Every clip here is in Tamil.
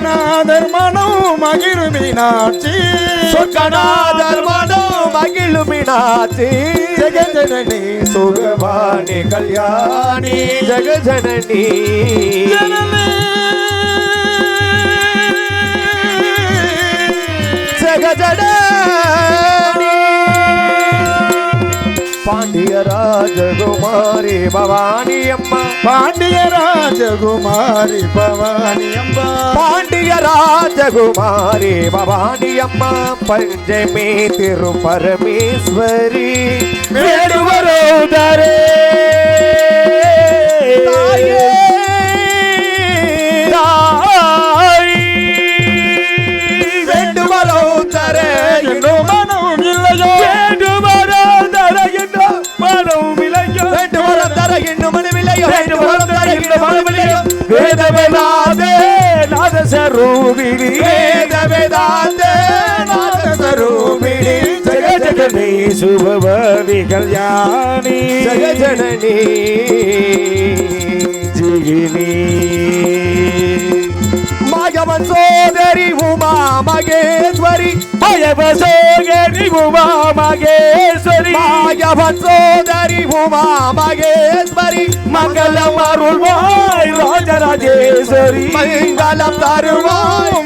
சொக்கநாதர் மனம் மகிழும் மீனாட்சி சொக்கநாதர் மனம் மகிழும் மீனாட்சி ஜெகஜனனி சுகவாணி கல்யாணி ஜெகஜனனி ஜெகஜனனி பாண்டிய ராஜகுமாரி பவானி அம்மா பாண்டிய ராஜகுமாரி பவானி அம்மா பாண்டிய ராஜகுமாரி பவானி அம்மா பஞ்சமி திரு பரமேஸ்வரி வேடுவரோதரே தாயே தாய் வேண்டுவரோதரே என்னும் மனம் இல்லையோ வேண்டுவரோதரே என்னும் மனம் இல்லையோ வேண்டுவரோதரே என்னும் மனம் இல்லையோ வேண்டுவரோதரே என்னும் மனம் இல்லையோ வேத வேதாதே நாத சரூபிணி வேத வேதாதே நாத சரூபிணி ஜெகஜனனி சுபவாணி கல்யாணி ஜெகஜனனி ஜிகினி மாயவன் சோதரி உமா மகேஸ்வரி மாயவன் சோதரி உமா மகேஸ்வரி மாயவன் சோதரி உமா மகேஸ்வரி மங்களம் அருள்வாய் ராஜராஜேஸ்வரி மங்களம் தருவாய்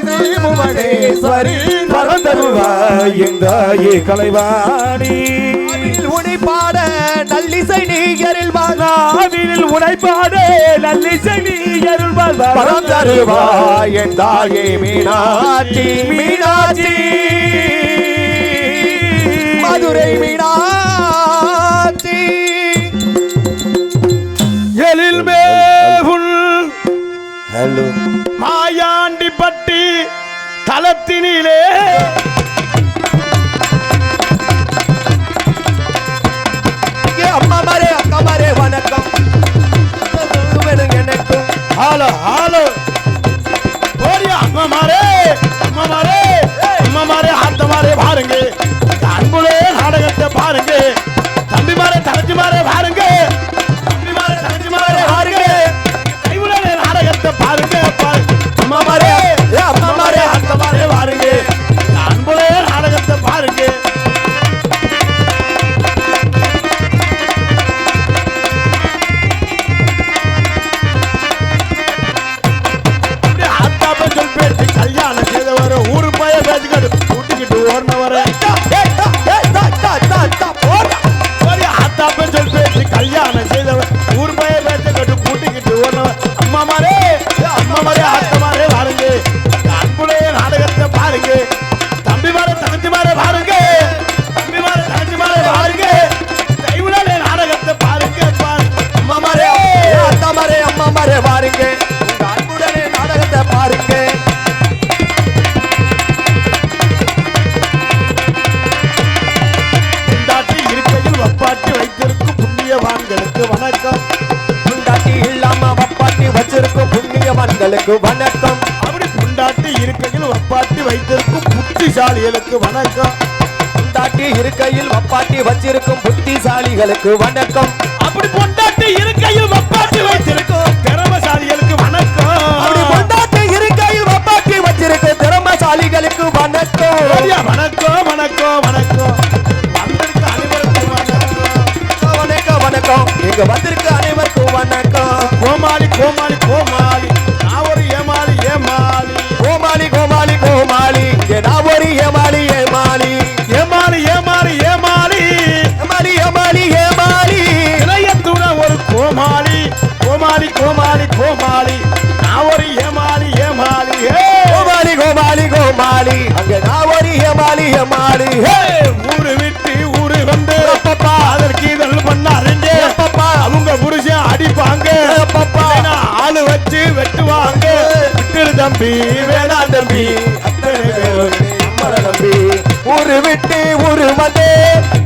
புவனேஸ்வரி பரந்தருவாய் எந்தாயே கலைவாணி உனைப்பாட நல்லிசை நீயரில் வாழ்வில் உனைப்பாட நல்லிசை நீயரில் வாழ்வாய் பரந்தருவாய் எந்தாயே மீனாட்சி மீனாட்சி மதுரை மீனாட்சி எழில் மேவுள் ஹலோ மாயாண்டிப்பட்டி தலத்தினிலே அம்மா மாரே அக்கா மாரே வணக்கம் எனக்கும் ஹலோ ஹலோ ஓடியா அம்மா மாரே அம்மா மாரே அம்மா மாரே ஆத்த மாரே பாருங்க அன்புலே நாடகத்தை பாருங்க தம்பி மாரே தங்கச்சி மாரே பாருங்க தம்பி மாரே தங்கச்சி மாரே பாருங்க கைவுலே நாடகத்தை பாருங்க அம்மா மாரே அம்மா மாரே ஆத்த மாரே பாருங்க அன்புலே நாடகத்தை பாருங்க கல்யாணம் செய்தவர ஊரு பய பேச்சுக்கிட்டு கூட்டிக்கிட்டு ஓடினவர ஆத்தாப்ப சொல் பேச்சு கல்யாணம் செய்தவர் ஊர் பய பேச்சுக்கிட்டு கூட்டிக்கிட்டு ஓடினவர் அம்மா மாரே ஆத்த மாரே பாருங்க அன்புடைய நாடகத்தை பாருங்க தம்பி மாரே தங்கச்சி மாரே பாருங்க தம்பி மாரே தங்கச்சி மாரே பாருங்க கைவுலே நாடகத்தை பாருங்க அம்மா மாரே அத்தா மாரே அம்மா மாரே பாருங்க அன்புடனே நாடகத்தை பாருங்க வப்பாட்டி வைத்திருக்கும் புண்ணியவான்களுக்கு வணக்கம் புண்டாட்டி இல்லாம வப்பாட்டி வச்சிருக்கும் புண்ணியவான்களுக்கு வணக்கம் அப்படி புண்டாட்டி இருக்கையில் வப்பாட்டி வைத்திருக்கும் புத்திசாலிகளுக்கு வணக்கம் புண்டாட்டி இருக்கையில் வப்பாட்டி வச்சிருக்கும் புத்திசாலிகளுக்கு வணக்கம் அப்படி பொண்டாட்டி இருக்கையில் வப்பாட்டி வைத்திருக்கும் திறமசாலிகளுக்கு வணக்கம் அப்படி பொண்டாட்டி இருக்கையில் வப்பாட்டி வச்சிருக்கும் திறமசாலிகளுக்கு வணக்கம் வணக்கம் வணக்கம் வணக்கம் வணக்கம் இங்க வந்திருக்க அனைவருக்கும் வணக்கம் கோமாளி கோமாளி கோமாளி நான் ஒரு ஏமாளி ஏமாளி கோமாளி கோமாளி கோமாளி இங்க நான் ஒரு ஏமாளி ஏமாளி ஏமாளி ஏமாளி ஏமாளி ஏமாளி ஏமாளி ஏமாளி இளையத்துட ஒரு கோமாளி கோமாளி கோமாளி கோமாளி நான் ஒரு ஏமாளி ஏமாளி கோமாளி கோமாளி கோமாளி அங்க நான் ஒரு ஏமாளி ஏமாளி ஊரு விட்டு ஊரு வந்து அதற்கு இதழ் பண்ணாருங்க அவங்க புருஷன் அடிப்பாங்க ஆளு வச்சு வெட்டுவாங்க விட்டுரு தம்பி வேணாம் தம்பி தம்பி ஊரு விட்டு ஊரு வந்து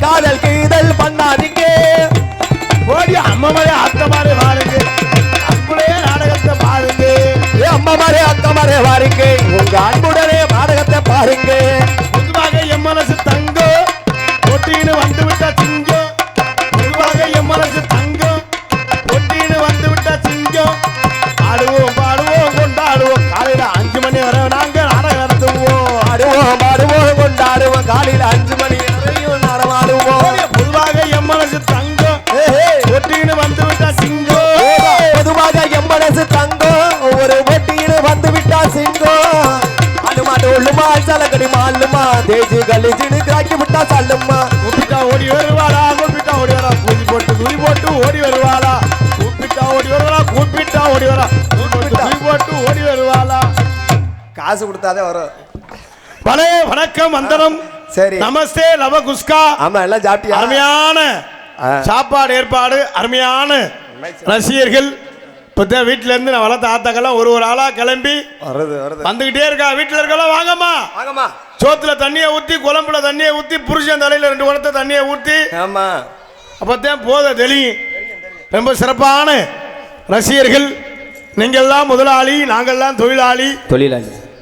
காதல் கீதல் பண்ணாதீங்க ஓடி அம்மா மாதிரி அத்தை மாதிரி பாருங்க அன்புடைய நாடகத்தை பாருங்க அம்மா மாதிரி அத்தை மாதிரி பாருங்க உங்க அன்புடனே நாடகத்தை பாருங்க பொதுவாக என் மனசு தங்கம் ஒட்டின்னு வந்து விட்டா சிங்கம் பொதுவாக என் மனசு தங்கம் ஒட்டின்னு வந்து விட்டா சிங்கம் ஆடுவோம் பாடுவோம் கொண்டாடுவோம் காலையில 5 மணி வரை காலையில 5 மணி வரையும் நடமாடுவோம். பொதுவாக என் மனசு தங்கம் ஒட்டின்னு வந்து விட்டா சிங்கம். பொதுவாக என் மனசு தங்கம் ஒரு ஒட்டின்னு வந்து விட்டா சிங்கம். அலுமா டோலுமா சலகடி மாலுமா தேஜு கலிஜின்னு கிராக்கி விட்டா சல்லுமா. கூப்பிட்டா ஓடி வருவாளா கூப்பிட்டா ஓடி வரா பூஜி போட்டு துணி போட்டு ஓடி வருவாளா கூப்பிட்டா ஓடி வருவாளா கூப்பிட்டா ஓடி வரா துணி போட்டு ஓடி வருவாளா. காசு கொடுத்தாதே வரும். பலே வணக்கம் வந்தனம். சரி நமஸ்தே லவ குஸ்கா. ஆமா எல்லாம் சாப்பிட்டியா? அருமையான சாப்பாடு ஏற்பாடு அருமையான ரசிகர்கள். இப்போ வீட்டுல இருந்து நான் வளர்த்த ஆத்தாக்கெல்லாம் ஒரு ஆளா கிளம்பி வந்துகிட்டே இருக்கா. வீட்டுல இருக்கலாம் வாங்கம்மா வாங்கம்மா. சோத்துல தண்ணியை ஊத்தி குழம்புல தண்ணியை ஊத்தி புருஷன் தலையில 2 குடத்தை தண்ணியை ஊத்தி ஆமா அப்பத்தான் போத தெளியும். ரொம்ப சிறப்பான ரசிகர்கள். நீங்கள்லாம் முதலாளி நாங்கள்லாம் தொழிலாளி.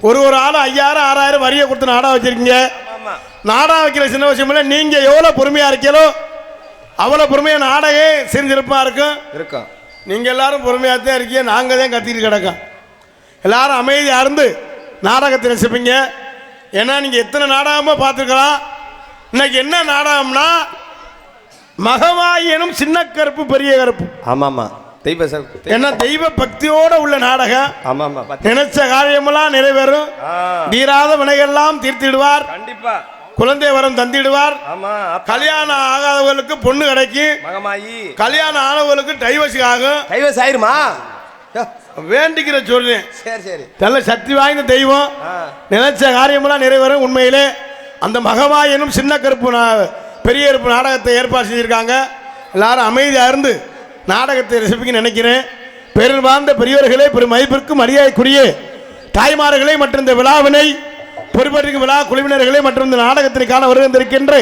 ஒரு ஆள் 5000 6000 வரியை கொடுத்து நாடா வச்சிருக்கீங்க. நாடா வைக்கிற சின்ன விஷயம் இல்லை. நீங்க எவ்வளவு பொறுமையா இருக்கீங்களோ அவ்வளவு பொறுமையா நாடகே சிரிஞ்சிருப்பா இருக்கும். நீங்க எல்லாரும் பொறுமையாக தான் இருக்கீங்க. நாங்க தான் கத்திட்டு கிடக்கோம். எல்லாரும் அமைதியா இருந்து நாடகத்தை ரசிப்பீங்க. ஏன்னா நீங்க எத்தனை நாடகமா பார்த்துருக்கலாம். இன்னைக்கு என்ன நாடகம்னா மகமாயி எனும் சின்ன கருப்பு பெரிய கருப்பு. ஆமாமா என்ன தெய்வ பக்தியோட உள்ள நாடகம். ஆமாமா நினைச்ச காரியமெல்லாம் நிறைவேறும். தீராத வினைகள்லாம் தீர்த்திடுவார். கண்டிப்பா குழந்தை வரம் தந்திடுவார். கல்யாணம் ஆகாதவர்களுக்கு பொண்ணு கிடைக்கும். கல்யாணம் ஆனவர்களுக்கு டைவர்ஸ் ஆகும். டைவர்ஸ் ஆயிருமா? வேண்டிக்கிற சொல்றேன். சரி சரி. நல்ல சக்தி வாய்ந்த தெய்வம். நினைச்ச காரியமெல்லாம் நிறைவேறும். உண்மையிலே அந்த மகமாயி எனும் சின்ன கருப்பு பெரிய கருப்பு நாடகத்தை ஏற்பாடு செஞ்சிருக்காங்க. எல்லாரும் அமைதியா இருந்து நாடகத்தை ரசிப்பிக்க நினைக்கிறேன். பெருள் வாழ்ந்த பெரியவர்களே பெரும் மதிப்பிற்கு மரியாதைக்குரிய தாய்மார்களே மற்றும் இந்த விழாவினை பொறுப்பேற்கும் விழா குழுவினர்களே மற்றும் இந்த நாடகத்தினை காண வருகின்ற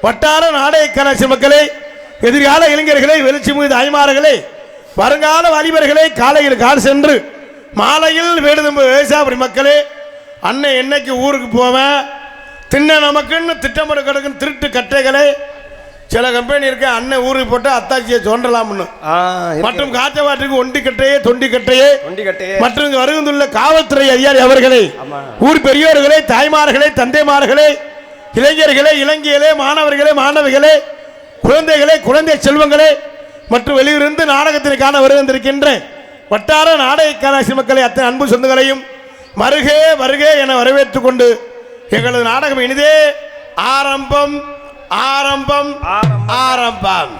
வட்டார நாடக கலாச்சார மக்களே, எதிர்கால இளைஞர்களே, வெளிச்சி மீது தாய்மார்களே, வருங்கால வாலிபர்களே, காலையில் கால் சென்று மாலையில் வேடுதம்பு விவசாய மக்களே, அண்ணன் என்னைக்கு ஊருக்கு போவேன் தின்ன நமக்குன்னு திட்டமிட கிடக்கும் திருட்டு கட்டைகளே. சில கம்பெனி இருக்க அண்ணன் ஊருக்கு போட்டு அத்தாச்சியை தோன்றலாம்னு மற்றும் காச்சவாட்டுக்கு ஒண்டி கட்டையே தொண்டி கட்டையே மற்றும் வருகின்ற காவல்துறை அதிகாரி அவர்களே, ஊர் பெரியோர்களே, தாய்மார்களே, தந்தைமார்களே, இளைஞர்களே, இளைஞர்களே, மாணவர்களே, மாணவிகளே, குழந்தைகளே, குழந்தை செல்வங்களே மற்றும் வெளியிலிருந்து நாடகத்தினை காண வருகின்ற வட்டார நாடக கலாச்சார மக்களை அத்தனை அன்பு சொந்தங்களையும் வருகே வருகே என வரவேற்றுக் கொண்டு எங்களது நாடகம் இனிதே ஆரம்பம் ஆரம்பம் ஆரம்பம்.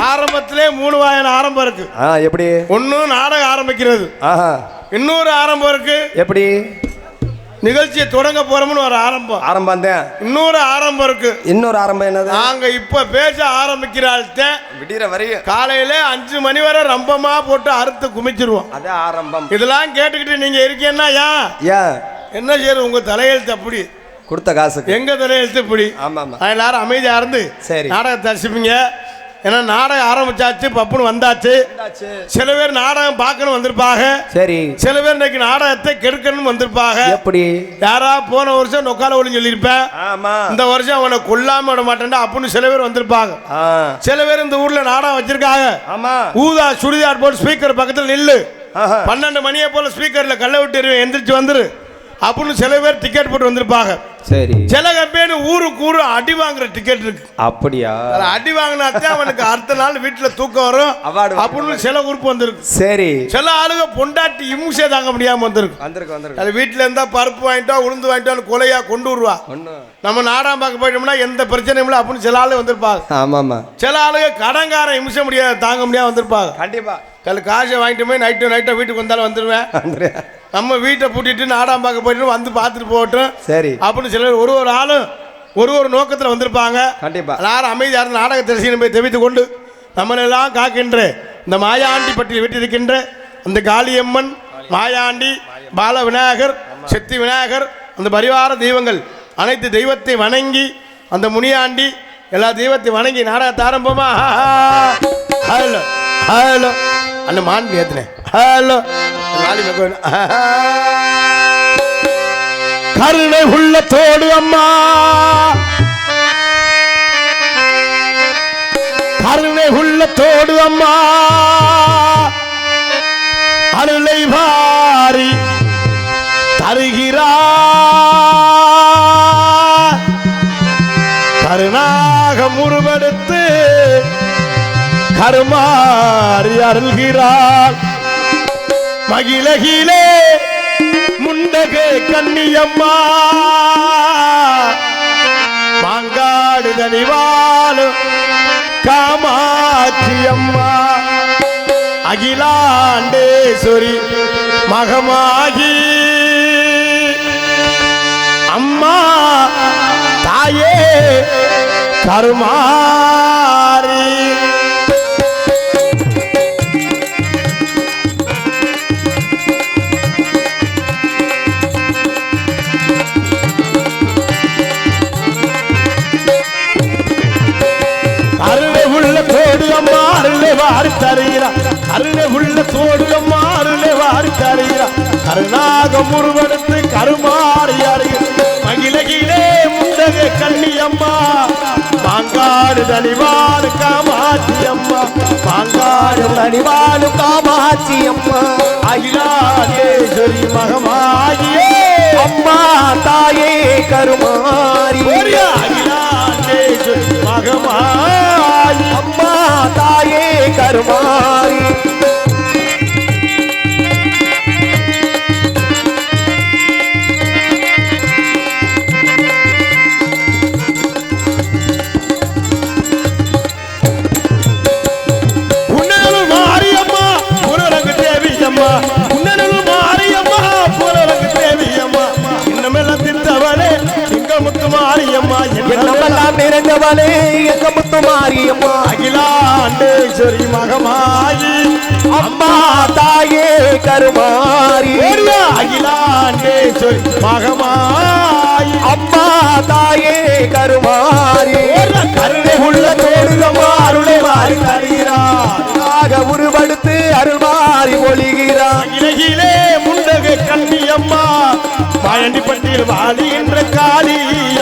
ஆரம்பத்திலே 3 வகையான ஆரம்பம் இருக்கு. எப்படி? ஒன்னு நாடகம் ஆரம்பிக்கிறது. இன்னொரு ஆரம்பம் இருக்கு. எப்படி? நிகழ்ச்சியை தொடங்க போறோம்னு ஒரு ஆரம்பம். ஆரம்பம் தான். இன்னொரு ஆரம்பம் இருக்கு. இன்னொரு ஆரம்பம் என்னது? நாங்க இப்ப பேச ஆரம்பிக்கிறாள் விடிற வரையும் காலையில 5 மணி வரை ரம்பமா போட்டு அறுத்து குமிச்சிருவோம். அதான் ஆரம்பம். இதெல்லாம் கேட்டுக்கிட்டு நீங்க இருக்கீங்கன்னா என்ன செய்யறது? உங்க தலையெழுத்து அப்படி கொடுத்த காசு எங்க தலையெழுத்து இப்படி. எல்லாரும் அமைதியா இருந்து நாடகத்தை ரசிப்பீங்க. ஏன்னா நாடகம் ஆரம்பிச்சாச்சு, பப்புன்னு வந்தாச்சு. சில பேர் நாடகம் பார்க்கணும் வந்திருப்பாங்க. சரி. சில பேர் இன்னைக்கு நாடகத்தை கெடுக்கணும் வந்திருப்பாங்க. எப்படி? யாரா போன வருஷம் நொக்கால ஒளி சொல்லியிருப்பேன், இந்த வருஷம் அவனை கொல்லாம விட மாட்டேன் அப்படின்னு சில பேர் வந்திருப்பாங்க. சில பேர் இந்த ஊர்ல நாடகம் வச்சிருக்காங்க. ஊதா சுடிதார் போட்டு ஸ்பீக்கர் பக்கத்தில் நில்லு, 12 மணியை போல ஸ்பீக்கர்ல கல்ல விட்டு எந்திரிச்சு வந்துரு அப்படின்னு சில பேர் டிக்கெட் போட்டு வந்திருப்பாங்க. சரி. சில கம்பெனி ஊருக்கு ஊரு அடி வாங்குற டிக்கெட் இருக்கு. அப்படியா? அடி வாங்கினாத்தான் அவனுக்கு அடுத்த நாள் வீட்டுல தூக்கம் வரும் அப்படின்னு சில உறுப்பு வந்திருக்கு. சரி. சில ஆளுங்க பொண்டாட்டி இம்சை தாங்க முடியாம வந்திருக்கு. வீட்டுல இருந்தா பருப்பு வாங்கிட்டோம் உளுந்து வாங்கிட்டோம் கொலையா கொண்டு வருவா. நம்ம நாடாம் பார்க்க போயிட்டோம்னா எந்த பிரச்சனையும் இல்லை அப்படின்னு சில ஆளு வந்திருப்பாங்க. ஆமாமா. சில ஆளுங்க கடங்கார இம்சை முடியாது தாங்க முடியாம வந்திருப்பாங்க. கண்டிப்பா. காசை வாங்கிட்டு போய் நைட்டோ வீட்டுக்கு வந்தாலும் வந்துடுவேன். நம்ம வீட்டை பூட்டிட்டு நாடாம் பார்க்க போயிட்டு வந்து பார்த்துட்டு போகட்டும். சரி. அப்படின்னு சிலர் ஒரு ஆளும் ஒரு நோக்கத்தில் வந்திருப்பாங்க. கண்டிப்பா. எல்லாரும் அமைதியாக இருந்து நாடகத்தை ரசிகனை போய் தெரிவித்துக் கொண்டு நம்மளெல்லாம் காக்கின்ற இந்த மாயாண்டி பட்டியல் வீட்டிருக்கின்ற அந்த காளியம்மன், மாயாண்டி, பால விநாயகர், சக்தி விநாயகர், அந்த பரிவார தெய்வங்கள் அனைத்து தெய்வத்தை வணங்கி அந்த முனியாண்டி எல்லா தெய்வத்தை வணங்கி நாடகத்தை ஆரம்பமா. ஹலோ ஹலோ அந்த மாண்பு ஏத்துனேன். ஹலோ கருணை உள்ளத்தோடு அம்மா, கருணை உள்ளத்தோடு அம்மா, அருளை வாரி தருகிறார். உருவெடுத்து கருமாறி அருள்கிறாள் மகிழகிலே முண்டகே கன்னியம்மா மாங்காடு தனிவாளும் காமாட்சி அம்மா அகிலாண்டேஸ்வரி மகமாகி அம்மா தாயே கருமாரி அருளை உள்ள தோடு அம்மா அருளை வாரி தருகிறா அருளை உள்ள தோடு அம்மா அருளை வாரி தருகிறா கருணாகம் உருவெடுத்து கருமாறி அருகிற மகிழகிலே முண்டகே கன்னியம்மா மாங்காடு தனிவாடு காமாட்சி அம்மா மாங்காடு தனிவாடு காமாட்சி அம்மா அகிலாண்டேஸ்வரி மகமாகியே அம்மா தாயே கருமாரி அகிலாண்டேஸ்வரி மகமாகி அம்மா தாயே கருமாரி நிறைந்தவளே எங்க முத்து மாரியம்மா அகிலாண்டேஸ்வரி மகமாயி அம்மா தாயே கருமாரி அகிலாண்டேஸ்வரி மகமாயி அம்மா தாயே கருமாரி கருணை உள்ள தோடுகம்மா அருளை வாரி தருகிறார் உருவெடுத்து அருள்மாறி ஒளிகிறார் இலகிலே முண்டகை கன்னியம்மா பயண்டிப்பட்டியில் வாழுகின்ற காளி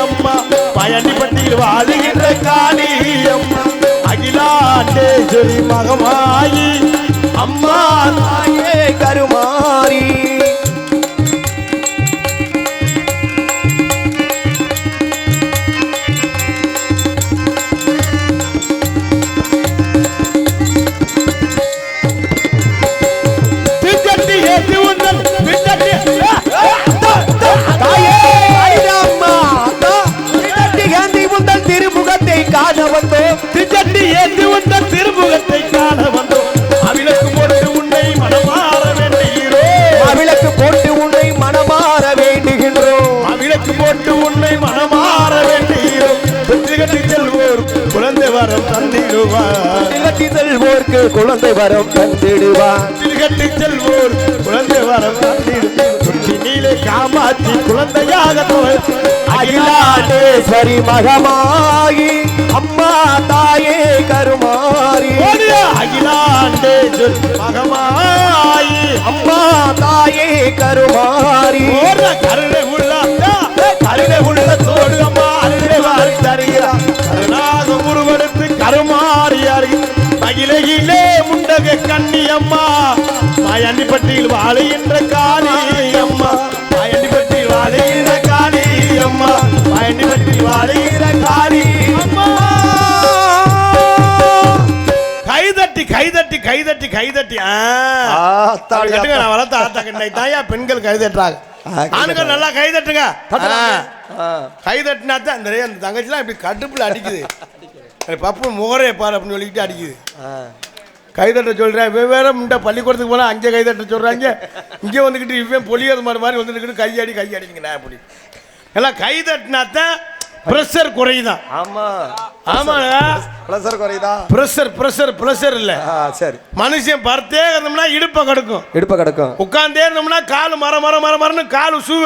அம்மா பயண்டிப்பட்டியில் வாழுகின்ற காளி அம்மா அகிலாண்டேஸ்வரி மகமாயி அம்மா தாயே கருமாரி திருமுகத்தை காண வந்தோம் அவிளக்கு போட்டு உன்னை மனமாற வேண்டுகிறோம் அவிளக்கு போட்டு உன்னை மனமாற வேண்டுகின்றோம் அவிளக்கு போட்டு உன்னை மனமாற வேண்டுகிறோம் வெற்றி கட்டி செல்வோர் குழந்தை வரம் தந்திடுவார் கட்டி செல்வோர்க்கு குழந்தை வரம் தந்திடுவார் கட்டி செல்வோர் குழந்தை வரம் தந்திடுவார் நீலே காமாட்சி குழந்தையாக அகிலாண்டேஸ்வரி மகமாயி அம்மா தாயே கருமாரி அகிலாண்டேஸ்வரி மகமாயி அம்மா தாயே கருமாரி கருணை உள்ள தோடு அம்மா அருளை வாரி தருகிறார் கருணாக உருவெடுத்து கருமாறி மகிழகிலே முண்டகை கண்ணி அம்மா மாயண்டிப்பட்டியில் வாழுகின்ற காளி அம்மா மாயண்டிப்பட்டியில் வாழுகின்ற காளி அம்மா மாயண்டிப்பட்டியில் வாழுகின்ற காளி அம்மா கைதட்டி கைதட்டி கைதட்டி கைதட்டி நான் வளர்த்த ஆத்தா கண்ணை தாயா பெண்கள் கைதட்டுறாங்க ஆணுகள் நல்லா கைதட்டுங்க கைதட்டினா தான் அந்த தங்கச்சிலாம் இப்படி கடுப்புல அடிக்குது பப்பு முகரே பாரு அப்படின்னு சொல்லிக்கிட்டு அடிக்குது கைதட்ட சொல்கிறேன் வெவ்வேறு முண்டை பள்ளிக்கூடத்துக்கு போனால் அங்கே கைதட்ட சொல்கிறாங்க இங்கே வந்துக்கிட்டு இவன் பொலியாது மாதிரி வந்துக்கிட்டு கையடிங்கண்ணா அப்படி எல்லாம் கைதட்டினா தான் பிரஷர் குறையுதான் ஆமாங்க பிரஷர் குறையுதா பிரஷர் இல்ல சரி மனுஷன் படுத்தே இருந்தோம்னா இடுப்பை கிடக்கும் உட்கார்ந்தே இருந்தோம்னா கால் மரம்னு கால் சூ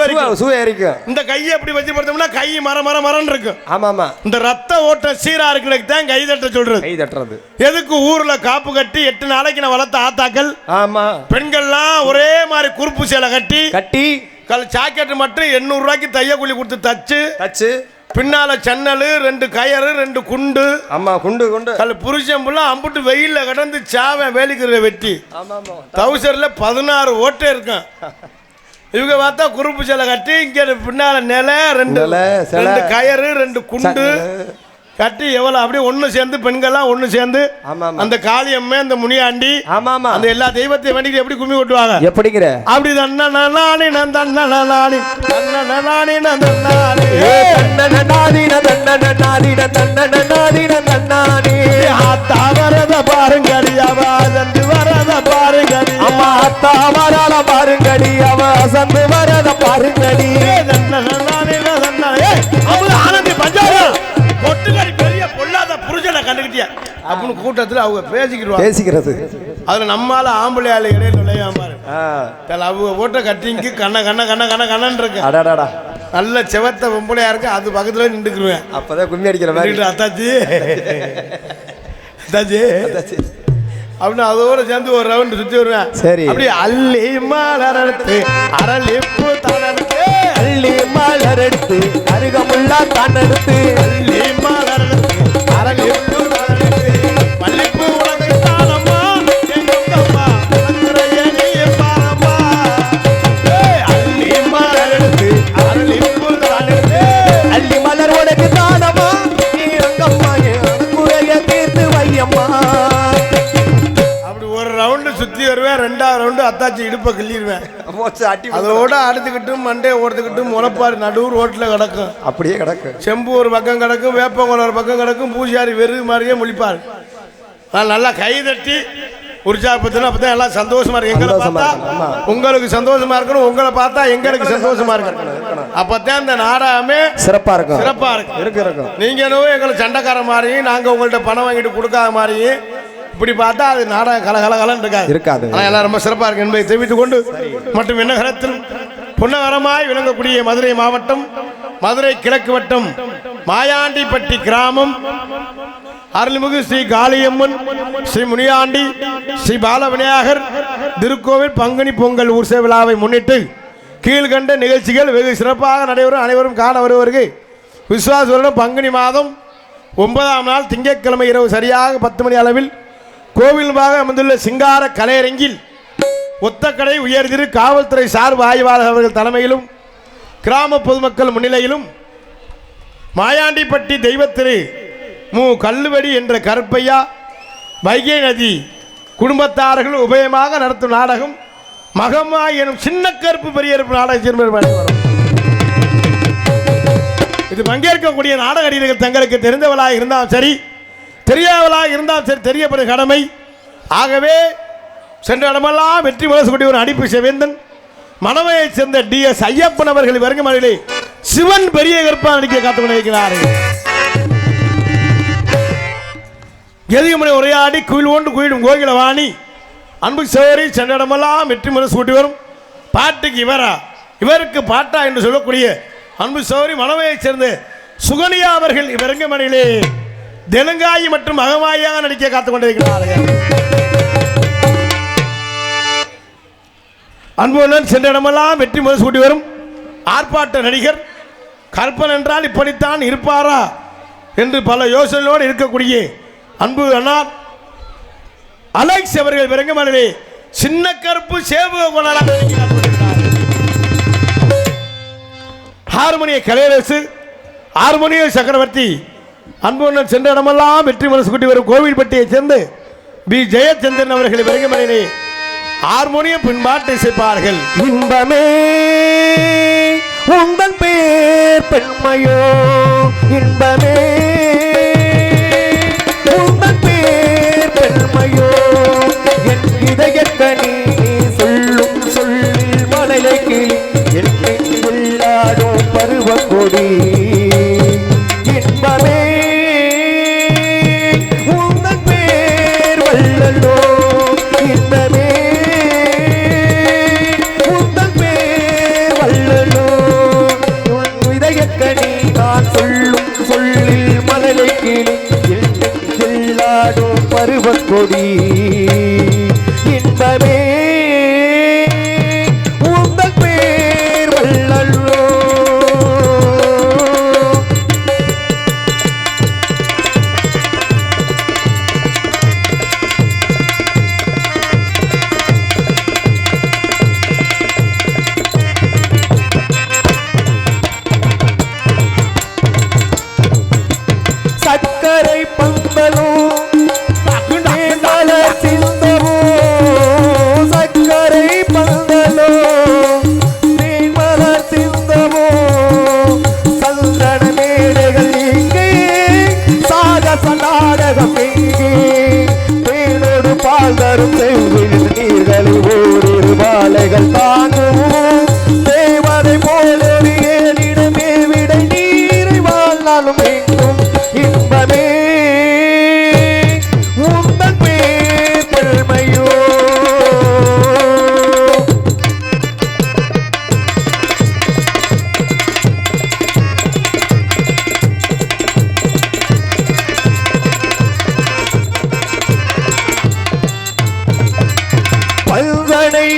எரிக்கும் இந்த கையை எப்படி வச்சு படுத்தோம்னா கை மரம்னு இருக்கும் ஆமா இந்த ரத்த ஓட்டம் சீரா இருக்கிறதுக்கு தான் கை தட்டுறது எதுக்கு ஊர்ல காப்பு கட்டி 8 நாளைக்கு நான் வளர்த்த ஆத்தாக்கள் ஆமா பெண்கள்லாம் ஒரே மாதிரி குறுப்பு சேலை கட்டி சாக்கெட்டு மட்டும் 800 ரூபாய்க்கு தையக்கூலி கொடுத்து தச்சு பின்னால சன்னல் 2 கயறு 2 குண்டு குண்டு புருஷன் புள்ள அம்புட்டு வெயில்ல கடந்து சாவன் வேலிக்கிற வெட்டி டவுசர்ல 16 ஓட்டை இருக்கும் இவங்க பார்த்தா குறுப்பு சேலை கட்டி இங்க பின்னால நிலை 2 கயறு 2 குண்டு கட்டி எவ்வளவு அப்படியே ஒண்ணு சேர்ந்து பெண்கள்லாம் ஒண்ணு சேர்ந்து அந்த காளியம்மே அந்த முனியாண்டி அந்த எல்லா தெய்வத்தையும் வேண்டிட்டு எப்படி கும்மி கொட்டுவாங்க எப்படிங்கிற அப்படி தன்னானி தன்னானி தன்னானி தன்னானி ஆத்தா வரத பாருங்கடி அவ அசந்து வரத பாருங்கடி அம்மா ஆத்தா வரால பாருங்கடி அவ அசந்து வரத பாருங்கடி ஆனந்தி பஞ்சாரம் பொட்டுக்கடி பெரிய பொல்லாத புருஷனை கண்டுகிட்டியா அப்படின்னு கூட்டத்தில் அவங்க பேசிக்கிறது அதுல நம்மால ஆம்பளை ஆளு இடையில நுழையாம அவங்க ஓட்ட கட்டிங்கு கண்ணன் இருக்கு நல்ல செவத்த பொம்பளையா இருக்கு அது பக்கத்துல நின்றுக்குருவேன் அப்பதான் கும்மி அடிக்கிற மாதிரி அத்தாச்சி அப்படின்னு அதோட சேர்ந்து ஒரு ரவுண்ட் சுத்தி வருவேன் சரி அப்படி அள்ளி மலர்த்து அரளிப்பு தளர்த்து அள்ளி மலர்த்து அருகமுள்ளா தன்னெடுத்து அள்ளி மலர்த்து அரளிப்பு தளர்த்து மல்லிப்பூ உனக்கு தானம்மா எங்கம்மா உனக்குறைய நீ பாரம்மா அள்ளி மலர்த்து அரளிப்பு தளர்த்து அள்ளி மலர் உனக்கு தானம்மா நீ எங்கம்மா உனக்குறைய தீர்த்து வையம்மா ரவுண்டு சுத்தி வருவேன் ரெண்டாவது ரவுண்டு அத்தாச்சி இடுப்பை கிள்ளிடுவேன் அதோட அடுத்துக்கிட்டு மண்டே ஓடுத்துக்கிட்டு முளைப்பாரு நடுவு ரோட்ல கிடக்கும் அப்படியே கிடக்கும் செம்பு ஒரு பக்கம் கிடக்கும் வேப்பங்குளம் ஒரு பக்கம் கிடக்கும் பூசாரி வெறு மாதிரியே முழிப்பாரு நான் நல்லா கை தட்டி உற்சாகப்படுத்தினா அப்பதான் எல்லாம் சந்தோஷமா இருக்கு எங்களை பார்த்தா உங்களுக்கு சந்தோஷமா இருக்கணும் உங்களை பார்த்தா எங்களுக்கு சந்தோஷமா இருக்கணும் அப்பதான் இந்த நாடகமே சிறப்பா இருக்கும் இருக்கும் நீங்க என்னவோ எங்களை சண்டைக்கார மாதிரியும் நாங்க உங்கள்ட்ட பணம் வாங்கிட்டு கொடுக்காத மாதிரியும் இப்படி பார்த்தா அது நாடகம் கலகலகலன்னு இருக்காது எல்லாம் ரொம்ப சிறப்பா இருக்கு என்பதை தெரிவித்துக் கொண்டு மற்றும் விண்ணகரத்தில் புன்னகரமாய் விளங்கக்கூடிய மதுரை மாவட்டம் மதுரை கிழக்கு வட்டம் மாயாண்டிப்பட்டி கிராமம் அருள்மிகு ஸ்ரீ காளியம்மன் ஸ்ரீ முனியாண்டி ஸ்ரீ பாலவிநாயகர் திருக்கோவில் பங்குனி பொங்கல் ஊர்சை விழாவை முன்னிட்டு கீழ்கண்ட நிகழ்ச்சிகள் வெகு சிறப்பாக நடைபெறும் அனைவரும் காண வருவருக்கு விசுவாச வருடம் பங்குனி மாதம் 9ஆம் நாள் திங்கட்கிழமை இரவு சரியாக 10 மணி அளவில் கோவில்பாக அமைந்துள்ள சிங்கார கலையரங்கில் ஒத்தக்கடை உயர்திரு காவல்துறை சார்பு ஆய்வாளர் அவர்கள் தலைமையிலும் கிராம பொதுமக்கள் முன்னிலையிலும் மாயாண்டிப்பட்டி தெய்வத்திரு மு கல்லுவடி என்ற கருப்பையா வைகை நதி குடும்பத்தார்கள் உபயமாக நடத்தும் நாடகம் மகம்மா எனும் சின்ன கருப்பு பெரியப்பு நாடகம் இது பங்கேற்கக்கூடிய நாடக நடிகர்கள் தங்களுக்கு தெரிந்தவளாக இருந்தாலும் சரி தெரியாதவளாக இருந்தாலும் சரி தெரியப்படும் கடமை ஆகவே சென்ற இடமெல்லாம் வெற்றி முரசக்கூடிய ஒரு அடிப்பு செவேந்தன் மணவையைச் சேர்ந்த DS ஐயப்பன் அவர்கள் வருகை சிவன் பெரிய கருப்பா நடிக்க காத்துக் கொண்டிருக்கிறார்கள் எதிர்மனை உரையாடி குயில் ஒன்று குயிலும் கோகில வாணி அன்பு சோரி சென்ற இடமெல்லாம் வெற்றி முரசு கூட்டி வரும் பாட்டுக்கு இவருக்கு பாட்டா என்று சொல்லக்கூடிய அன்பு சோரி மணவையைச் சேர்ந்த சுகனியா அவர்கள் இவரங்கமணியிலே தெலுங்காயி மற்றும் அகமாயாக நடிக்க காத்துக் கொண்டிருக்கிறார்கள் அன்புடன் சென்ற இடமெல்லாம் வெற்றி முரசு கூட்டி வரும் ஆர்ப்பாட்ட நடிகர் கற்பன் என்றால் இப்படித்தான் இருப்பாரா என்று பல யோசனையோடு இருக்கக்கூடிய அன்பு அண்ணா அலெக்ஸ் அவர்கள் விரங்கமணிலே சின்ன கருப்பு சேவக கொண்டாட ஹார்மோனிய கலையரசு ஹார்மோனிய சக்கரவர்த்தி அன்புடன் சென்ற இடமெல்லாம் வெற்றி முரசு கூட்டி வரும் கோவில்பட்டியை சேர்ந்து பி ஜெயச்சந்திரன் அவர்கள் விரங்கமணிலே ஹார்மோனியம் பின்பாட்டு இசைப்பார்கள் இன்பமே உங்கள் பேர் பெண்மையோ இன்பமே உங்கள் பேர் பெண்மையோ என் இதயக்கணி சொல்லும் சொல்லில் மலையை கிளி என் உள்ளாடும் பருவ கொடி இன்பமே உங்கள் பேர் வல்லலோ இன்பமே சொல்லில் மலலை கிளியாடும் பருவக்கொடி இன்பமே உங்கள் பேர் வல்லல்லோ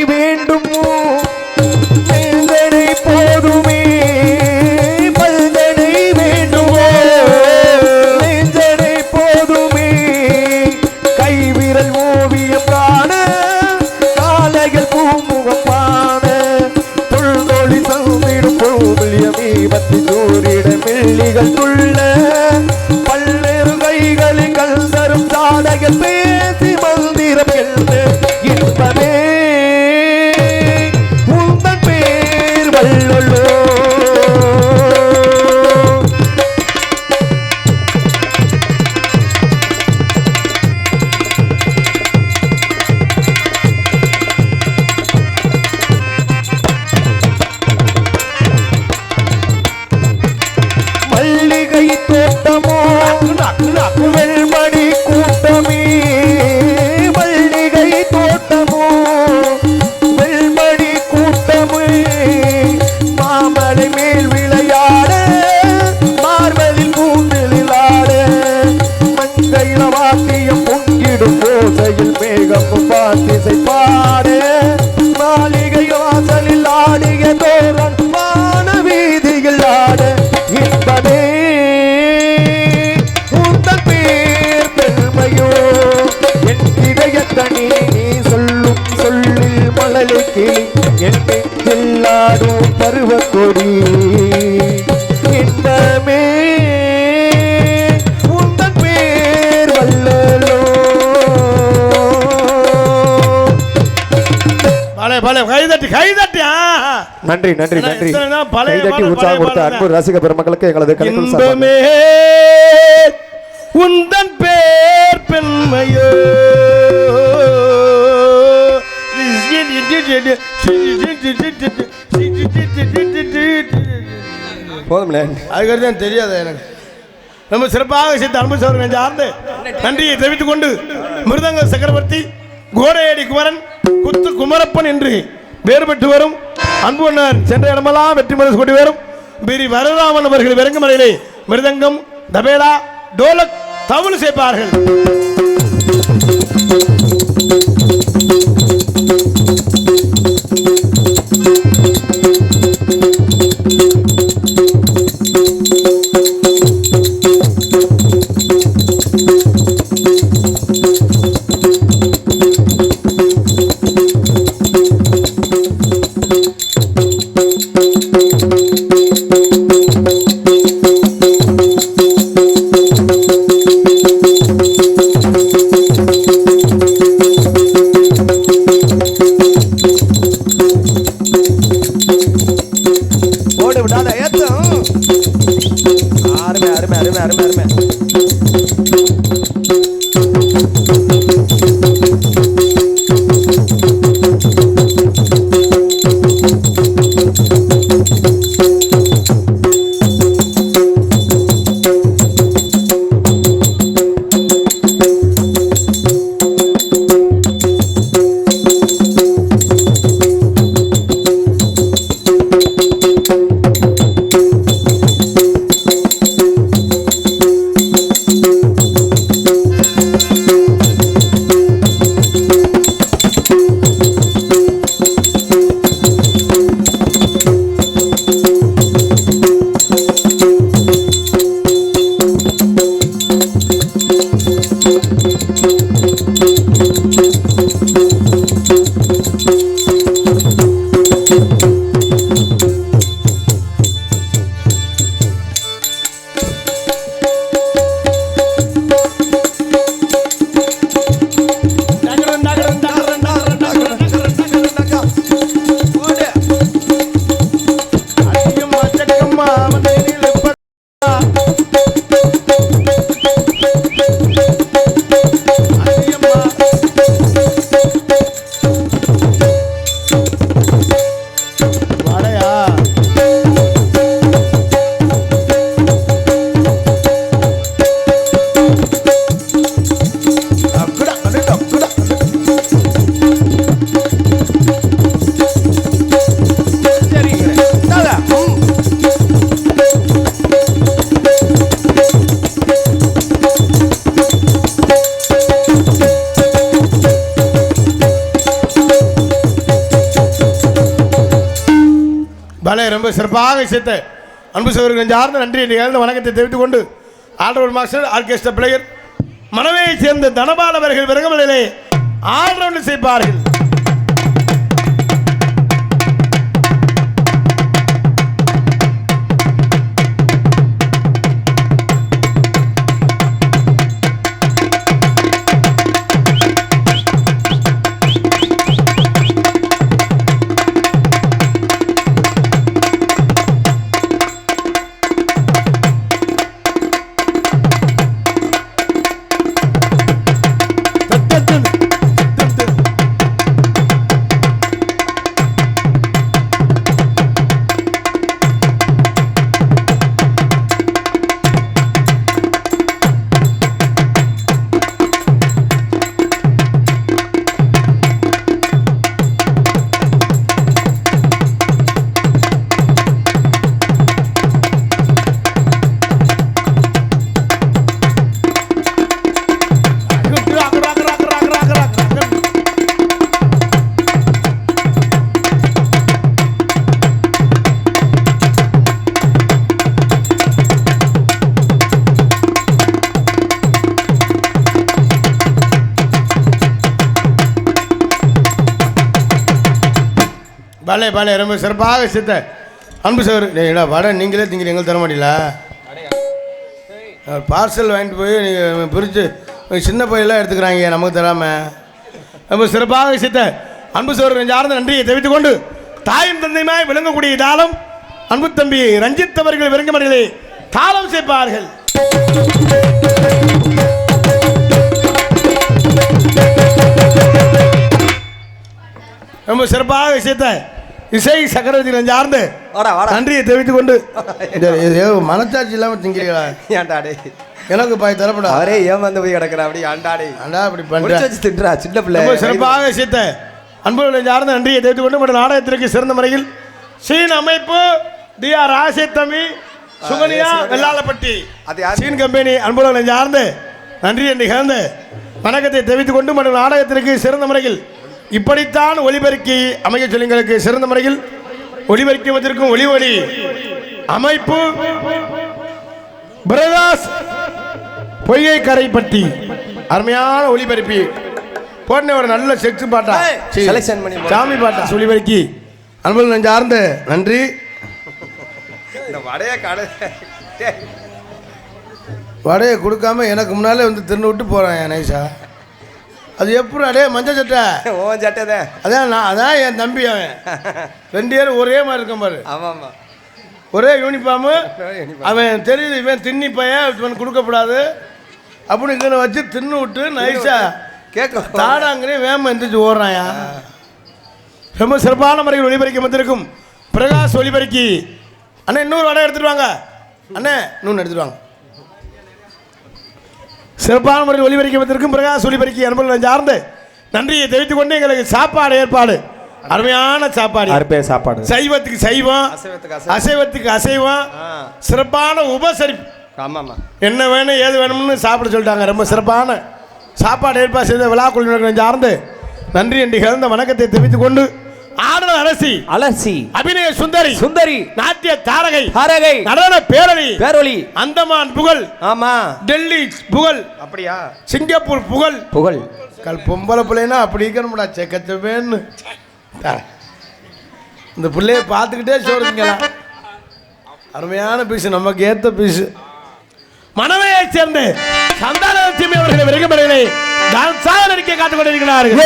வேண்டுமோ வேந்தனை போதுமே பல்தனை வேண்டுமோ வேந்தனை போதுமே கைவிரல் ஓவியம் காண காலைகள் பூமுகம் பான தொழுதொழி சந்திடும் போதுலியமீபத்தி சூரிட மெல்லிகள் துள்ள பல்வேறு கைகளில் கல் தரும் சாலைகள் பேசி மந்திரம் எழுந்து இன்பமே உந்தன் பேர் வல்லொள்ளோ மல்லிகை தோட்டமோ வெள்மணி கூட்டமே மல்லிகை தோட்டமோ வெள்மணி கூட்டமே மாமலை மேல் விளையாட மார்பலில் பூண்டிலாட மஞ்சள் வாக்கியம் பொங்கிடும் ஓசையில் மேகமும் வாக்கிசை பாட மாளிகை வாசலில் ஆடிய தோரன் வான வீதியில் ஆட இன்பமே உந்தன் பேர் பெருமையோ என் இதயத்தனி நீ சொல்லும் சொல்லில் மழலை கிளி என் நெஞ்சில்லாடும் பருவ கொடி இன்பமே உந்தன் பேர் வல்லலோ கைதட்டி நன்றி நன்றி நன்றி பழைய கைதட்டி உற்சாகம் கொடுத்த அன்பு ரசிக பெருமக்களுக்கு எங்களது இன்பமே உந்தன் பேர் பெண்மையோ போதும்ல அதுக்கடுத்து தெரியாது எனக்கு ரொம்ப சிறப்பாக செய்த அன்பு சோதனை சார்ந்து நன்றியை தெரிவித்துக் கொண்டு மிருதங்க சக்கரவர்த்தி கோடையடி குமரன் குத்து குமரப்பன் என்று வேறு பெற்று வரும் அன்பு அண்ணன் சென்ற இடமெல்லாம் வெற்றி மனசு கொண்டு வரும் பிரி வரராமன் அவர்கள் வெறுங்குமலையிலே மிருதங்கம் தபேலா டோலக் தவுள் சேர்ப்பார்கள். பலே ரொம்ப சிறப்பாக சேர்த்த அன்பு சகோதரர்கள் சார்ந்த நன்றி நிகழ்ந்த வணக்கத்தை தெரிவித்துக் கொண்டு ஆல்ரவுண்ட் மாஸ்டர் ஆர்கெஸ்ட்ரா பிளேயர் மனவையை சேர்ந்த தனபால் அவர்கள் விரகமலையிலே ஆல்ரவுண்ட் செய்வார்கள். பலே பலே ரொம்ப சிறப்பாக சித்த அன்பு சார் வடை நீங்களே திங்கிற எங்களுக்கு தர மாட்டீங்களா? பார்சல் வாங்கிட்டு போய் நீங்கள் பிரித்து சின்ன பையெல்லாம் எடுத்துக்கிறாங்க நமக்கு தராமல். ரொம்ப சிறப்பாக சித்த அன்பு சார் சார்ந்த நன்றியை தெரிவித்துக் கொண்டு தாயும் தந்தையுமாய் விளங்கக்கூடிய தாளம் அன்பு தம்பி ரஞ்சித் அவர்கள் விளங்கமடையிலே தாளம் சேர்ப்பார்கள். ரொம்ப சிறப்பாக சேர்த்த இசை சக்கரவர்த்தி சார்ந்து நன்றியை தெரிவித்துக் கொண்டு மனச்சாட்சி இல்லாம திங்கிறீங்களா? ஏன்டாடே எனக்கு பாய் தரப்படா அவரே ஏமாந்து போய் கிடக்குறா அப்படி ஆண்டாடே அண்டா அப்படி பண்ணி தின்றா சின்ன பிள்ளை. ரொம்ப சிறப்பாக சேர்த்த அன்புகளை சார்ந்த நன்றியை தெரிவித்துக் கொண்டு மற்ற நாடகத்திற்கு சிறந்த முறையில் சீன் அமைப்பு டிஆர் ராசேத்தமி சுகனியா வெள்ளாளப்பட்டி சீன் கம்பெனி அன்புகளை சார்ந்து நன்றியை நிகழ்ந்த வணக்கத்தை தெரிவித்துக் கொண்டு மற்ற நாடகத்திற்கு சிறந்த முறையில் இப்படித்தான் ஒளிபெருக்கி அமைக்க சொல்லுங்களுக்கு சிறந்த முறையில் ஒளிபெருக்கும் ஒளி ஒளி அமைப்பு பிரகாஷ் பொய்கை கரைப்பட்டி அருமையான ஒளிபெருப்பி போன ஒரு நல்ல செக்ஸ் பாட்டா சாமி பாட்டா ஒளிபெருக்கி அன்பு சார்ந்த நன்றி. வடையை கொடுக்காம எனக்கு முன்னாலே வந்து தின்னு விட்டு போறேன் நைஸா. அது எப்படி அடே மஞ்சள் சட்டை ஓ சட்டை தான் அதான் நான் அதான் என் தம்பி அவன் 2 பேரும் ஒரே மாதிரி இருக்கும் பாரு. ஆமாம்மா ஒரே யூனிஃபார்மு. அவன் தெரியுது இவன் தின்னி பையன் இவன் கொடுக்கப்படாது அப்படின்னு இங்கே வச்சு தின்னு விட்டு நைஸா கேட்க தாடாங்கனே வேம எந்திரிச்சு ஓடுறாயா. ரொம்ப சிறப்பான முறையில் ஒளிபெருக்கி வந்திருக்கும் பிரகாஷ் ஒளிபெருக்கி அண்ணே இன்னொரு வடை எடுத்துட்டு வாங்க அண்ணே இன்னொன்று எடுத்துட்டு வாங்க. சிறப்பான முறையில் ஒளிபெருக்கி வந்திருக்கும் பிரகாஷ் ஒளிபெருக்கி அன்புடன் சார்ந்து நன்றியை தெரிவித்துக் கொண்டு எங்களுக்கு சாப்பாடு ஏற்பாடு அருமையான சாப்பாடு சைவத்துக்கு சைவம் அசைவத்துக்கு அசைவம் சிறப்பான உபசரிப்பு. ஆமாம்மா என்ன வேணும் ஏது வேணும்னு சாப்பிட சொல்லிட்டாங்க. ரொம்ப சிறப்பான சாப்பாடு ஏற்பாடு செய்த விழா குழுவினர்களை சார்ந்து நன்றி என்று கலந்த வணக்கத்தை தெரிவித்துக் கொண்டு ஆடல் அலசி அபிநய சுந்தரி நாட்டிய தாரகை நடன பேரொளி அந்தமான் புகழ் ஆமா டெல்லி புகழ் அப்படியா சிங்கப்பூர் புகழ் கல் பொம்பளை பிள்ளைனா அப்படி இருக்கணும்டா செக்கத்து வேன்னு இந்த பிள்ளைய பார்த்துக்கிட்டே சோறுங்கலாம். அருமையான பீஸ் நமக்கு ஏத்த பீஸ். மனவையை சேர்ந்து சந்தானலட்சுமி அவர்கள் விரைகமடையிலே டான்ஸாக நடிக்க காத்துக் கொண்டிருக்கிறார்கள்.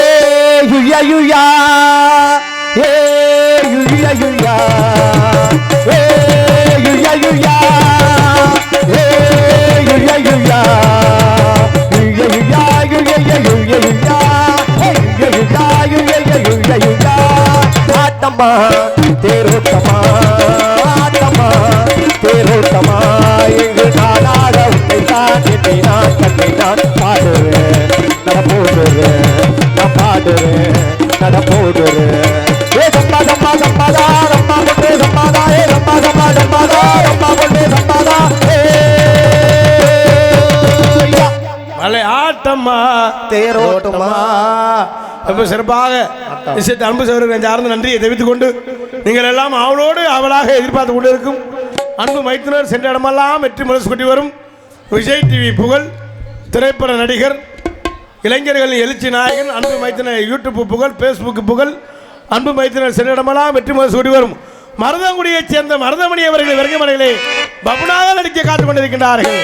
ஆட்டமா தேரோட்டமா ஆட்டமா தேரோட்டமா எங்கு நாடாக உன்னை தான் என்னை நான் கண்ணை நான் பாடுறேன் நான் பாடுறேன் மலை ஆட்டமா தேரோட்டமா ரொம்ப சிறப்பாக விஷயத்தை அன்பு சகோதரர்கள் சார்ந்த நன்றியை தெரிவித்துக் கொண்டு நீங்கள் எல்லாம் அவளோடு அவளாக எதிர்பார்த்து கொண்டு இருக்கும் அன்பு மைத்துனர் சென்ற இடமெல்லாம் வெற்றி முரசு கொட்டி வரும் விஜய் டிவி புகழ் திரைப்பட நடிகர் இளைஞர்களின் எழுச்சி நாயகன் அன்பு மைத்தினர் யூடியூப் புகழ் ஃபேஸ்புக் புகழ் அன்பு மைத்தினர் சென்ற இடமெல்லாம் வெற்றி முரசு கொட்டி வரும் மருதங்குடியைச் சேர்ந்த மருதமணி அவர்கள் விரங்கமணிகளை பபுனாக நடிக்க காத்துக் கொண்டிருக்கின்றார்கள்.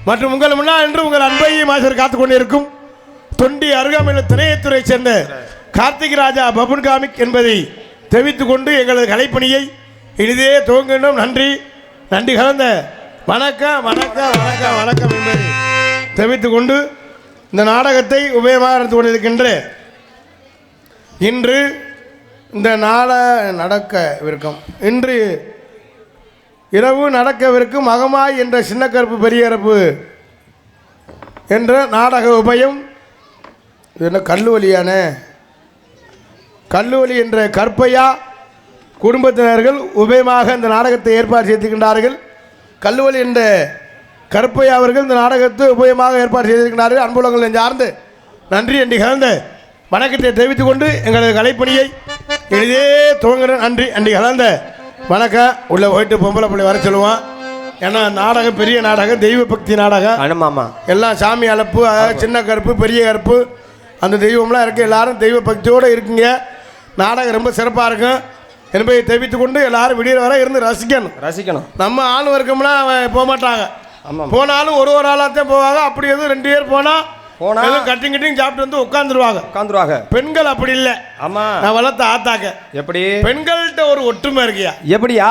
மற்றும் உங்கள் முன்னால் என்று உங்கள் அன்பையும் ஆசிரியர் காத்துக் கொண்டிருக்கும் தொண்டி அருகாமையில் திணையத்துறை சேர்ந்த கார்த்திக் ராஜா பபுன் காமிக் என்பதை தெரிவித்துக் கொண்டு எங்களது கலைப்பணியை இனிதே துவங்கினோம். நன்றி நன்றி கலந்த வணக்கம் வணக்கம் வணக்கம் வணக்கம் என்பதை தெரிவித்துக் கொண்டு இந்த நாடகத்தை உபயமாக நடந்து கொண்டிருக்கின்ற இன்று இந்த நடக்கவிருக்கும் இன்று இரவு நடக்கவிருக்கும் மகமாய் என்ற சின்ன கருப்பு பெரிய கருப்பு என்ற நாடக உபயம் என்ன கல்லுவலியான கல்லுவலி என்ற கற்பையா குடும்பத்தினர்கள் உபயமாக இந்த நாடகத்தை ஏற்பாடு செய்திருக்கின்றார்கள். கல்லுவலி என்ற கற்பையா அவர்கள் இந்த நாடகத்தை உபயமாக ஏற்பாடு செய்திருக்கிறார்கள். அன்புலங்களை சார்ந்து நன்றி என்று கலந்த வணக்கத்தை தெரிவித்துக் கொண்டு எங்களது கலைப்பணியை எளிதே துவங்குற நன்றி அன்றி கலந்த வணக்கம். உள்ளே போயிட்டு பொம்பளை பிள்ளை வர சொல்லுவான். ஏன்னா நாடகம் பெரிய நாடகம், தெய்வ பக்தி நாடகம். ஆமாம், எல்லாம் சாமி அழைப்பு, சின்ன கருப்பு பெரிய கருப்பு அந்த தெய்வம்லாம் இருக்குது. எல்லாரும் தெய்வ பக்தியோடு இருக்குங்க. நாடகம் ரொம்ப சிறப்பாக இருக்கும் என்பதை தெரிவித்துக் கொண்டு எல்லாரும் விடிய வர இருந்து ரசிக்கணும். நம்ம ஆள் வர்க்கம்னா போக மாட்டாங்க. போனாலும் ஒரு ஆளாக தான் போவாங்க. அப்படி எதுவும் 2 பேர் போனால் கட்டிங் சாப்பிட்டு வந்து உட்காந்துருவாங்க. பெண்கள் அப்படி இல்லை. ஆமா, நான் வளர்த்த ஆத்தாக்க எப்படி பெண்கள்கிட்ட ஒரு ஒற்றுமை இருக்கியா? எப்படியா?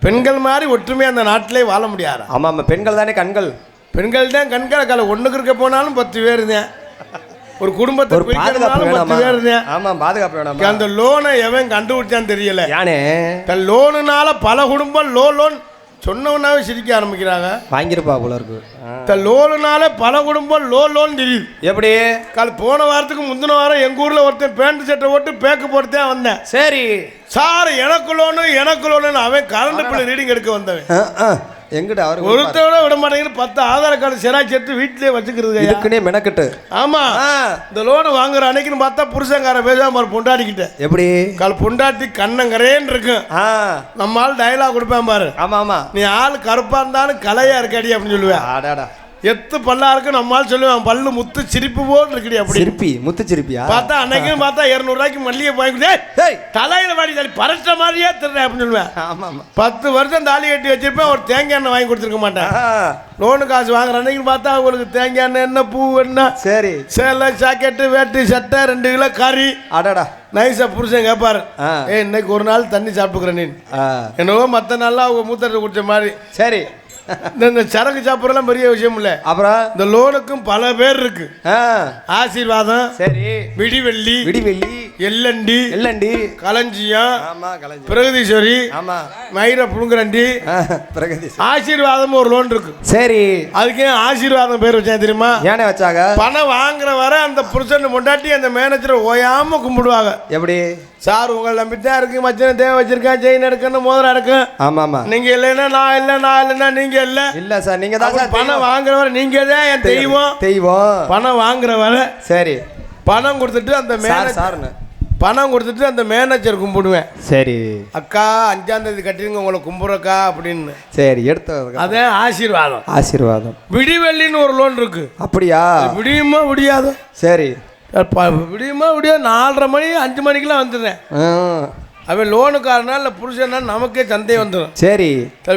பெண்கள் மாதிரி ஒற்றுமையா அந்த நாட்டிலே வாழ முடியாது. ஆமா, பெண்கள் தானே கண்கள். பெண்கள் தான் கண்கள். ஒண்ணுக்கு இருக்க போனாலும் 10 பேர் இருந்தேன். ஒரு குடும்பத்தை 10 பேர் இருந்தேன். ஆமா, பாதுகாப்பு. அந்த லோனை எவன் கண்டுபிடிச்சான்னு தெரியல. யானே லோனுனால பல குடும்பம் லோன் சொன்னவனாவே சிரிக்க ஆரம்பிக்கிறாங்க. வாங்கிருப்பா போல இருக்கு. லோனுனால பல குடும்பம் லோன் தெரியுது. எப்படி போன வாரத்துக்கு முந்தின வாரம் எங்க ஊர்ல ஒருத்தன் பேண்ட் சட்டை போட்டு பேக்கு போட்டுதான் வந்தேன். சரி சார் எனக்கு லோனு அவன் கரண்ட் பில் ரீடிங் எடுக்க வந்தவன். எங்கிட்ட அவர் ஒருத்தரோட விட மாட்டேங்குது. 10 ஆதார் கார்டு செராக்ஸ் எடுத்து வீட்டிலே வச்சுக்கிறது. இதுக்குன்னே மெனக்கட்டு. ஆமா, இந்த லோனு வாங்குற அன்னைக்குன்னு பார்த்தா புருஷங்கார பேசாம பொண்டாட்டிக்கிட்ட எப்படி பொண்டாட்டி கண்ணங்கரேன்னு இருக்கும். நம்மால் டயலாக் கொடுப்பேன் பாரு. ஆமா, நீ ஆள் கருப்பா இருந்தாலும் கலையா இருக்காடி அப்படின்னு சொல்லுவேன். எத்து பல்லா இருக்கு நம்மால் சொல்லுவேன். பல்லு முத்து சிரிப்பு போல் இருக்குடி. அப்படி சிரிப்பி முத்து சிரிப்பியா பார்த்தா அன்னைக்கு பார்த்தா 200 ரூபாய்க்கு மல்லிகை வாங்கி தலையில வாடி தள்ளி பரட்ட மாதிரியே திருறேன் அப்படின்னு சொல்லுவேன். 10 வருஷம் தாலி கட்டி வச்சிருப்பேன். ஒரு தேங்காய் எண்ணெய் வாங்கி கொடுத்துருக்க மாட்டேன். லோனு காசு வாங்குற அன்னைக்கு பார்த்தா அவங்களுக்கு தேங்காய் எண்ணெய் என்ன பூ என்ன சரி சேலை ஜாக்கெட்டு வேட்டி சட்டை 2 கிலோ கறி. அடடா நைஸா புருஷன் கேட்பாரு. இன்னைக்கு ஒரு நாள் தண்ணி சாப்பிட்டுக்கிறேன் நீ என்னவோ மற்ற நாள்லாம் அவங்க மூத்தத்தை குடிச்ச மாதிரி. சரி இந்த சரக்கு சாப்பிட்றலாம் பெரிய விஷயம் இல்ல. அப்புறம் இந்த லோனுக்கும் பல பேர் இருக்கு. ஆசீர்வாதம், சரி விடிவெள்ளி எல்லண்டி களஞ்சியம், பிரகதீஸ்வரி, மயிர புழுங்கரண்டி, ஆசீர்வாதம் ஒரு லோன் இருக்கு. சரி அதுக்கு ஆசீர்வாதம் பேர் வச்சா தெரியுமா? ஏனே வச்சாங்க? பணம் வாங்குற வர அந்த புருஷன் பொண்டாட்டி அந்த மேனேஜரை ஓயாம கும்பிடுவாங்க. எப்படி சார் உங்களை நம்பித்தான் இருக்கு. மச்சனை தேவை வச்சிருக்கேன், செயின் எடுக்கணும், மோதிரம் எடுக்கும். ஆமா, நீங்க இல்லைன்னா நான் இல்லைன்னா நீங்க இல்ல சார். நீங்க தான் பணம் வாங்குற வர நீங்க தான் என் தெய்வம். பணம் வாங்குற வர சரி பணம் கொடுத்துட்டு அந்த மேனேஜர் கும்பிடுவேன். சரி அக்கா 5ஆம் தேதி கட்டிருங்க உங்களை கும்பிடுறக்கா அப்படின்னு. சரி எடுத்து அதான் ஆசீர்வாதம். விடிவெள்ளின்னு ஒரு லோன் இருக்கு. அப்படியா? விடியுமா விடியாது? சரி விடியுமா விடியாது. 4:30 மணி 5 மணிக்கெல்லாம் வந்துடுறேன். அவன் லோனுக்காரனா இல்லை புருஷனா நமக்கே சந்தேகம் வந்துடும். சரி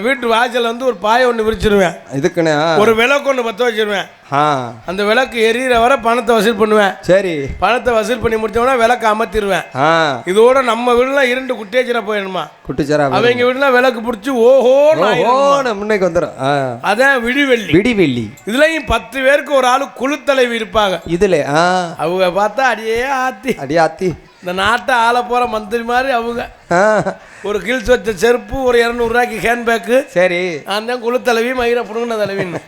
வீட்டு வாசல் வந்து ஒரு பாயை ஒன்று விரிச்சிருவேன். இதுக்குன்னு ஒரு விளக்கு ஒன்று பற்ற வச்சிருவேன். அந்த விளக்கு எரியிற வர பணத்தை வசூல் பண்ணுவேன். சரி பணத்தை வசூல் பண்ணி முடிச்சோம்னா விளக்கு அமர்த்திடுவேன். இதோட நம்ம வீடுலாம் 2 குட்டேச்சரா போயிடுமா. குட்டிச்சரா அவங்க வீடுலாம் விளக்கு பிடிச்சி ஓஹோ முன்னைக்கு வந்துடும். அதான் விடிவெள்ளி. இதுலயும் 10 பேருக்கு ஒரு ஆளு குழுத்தலைவி இருப்பாங்க. இதுல அவங்க பார்த்தா அடியே ஆத்தி இந்த நாட்டை ஆள போற மந்திரி மாதிரி அவங்க. ஒரு கில்ஸ் வச்ச செருப்பு, ஒரு 200 ரூபாய்க்கு ஹேண்ட்பேக்கு. சரி அந்த குழுத்தலைவி மயிர புடுங்கின தலைவின்னு.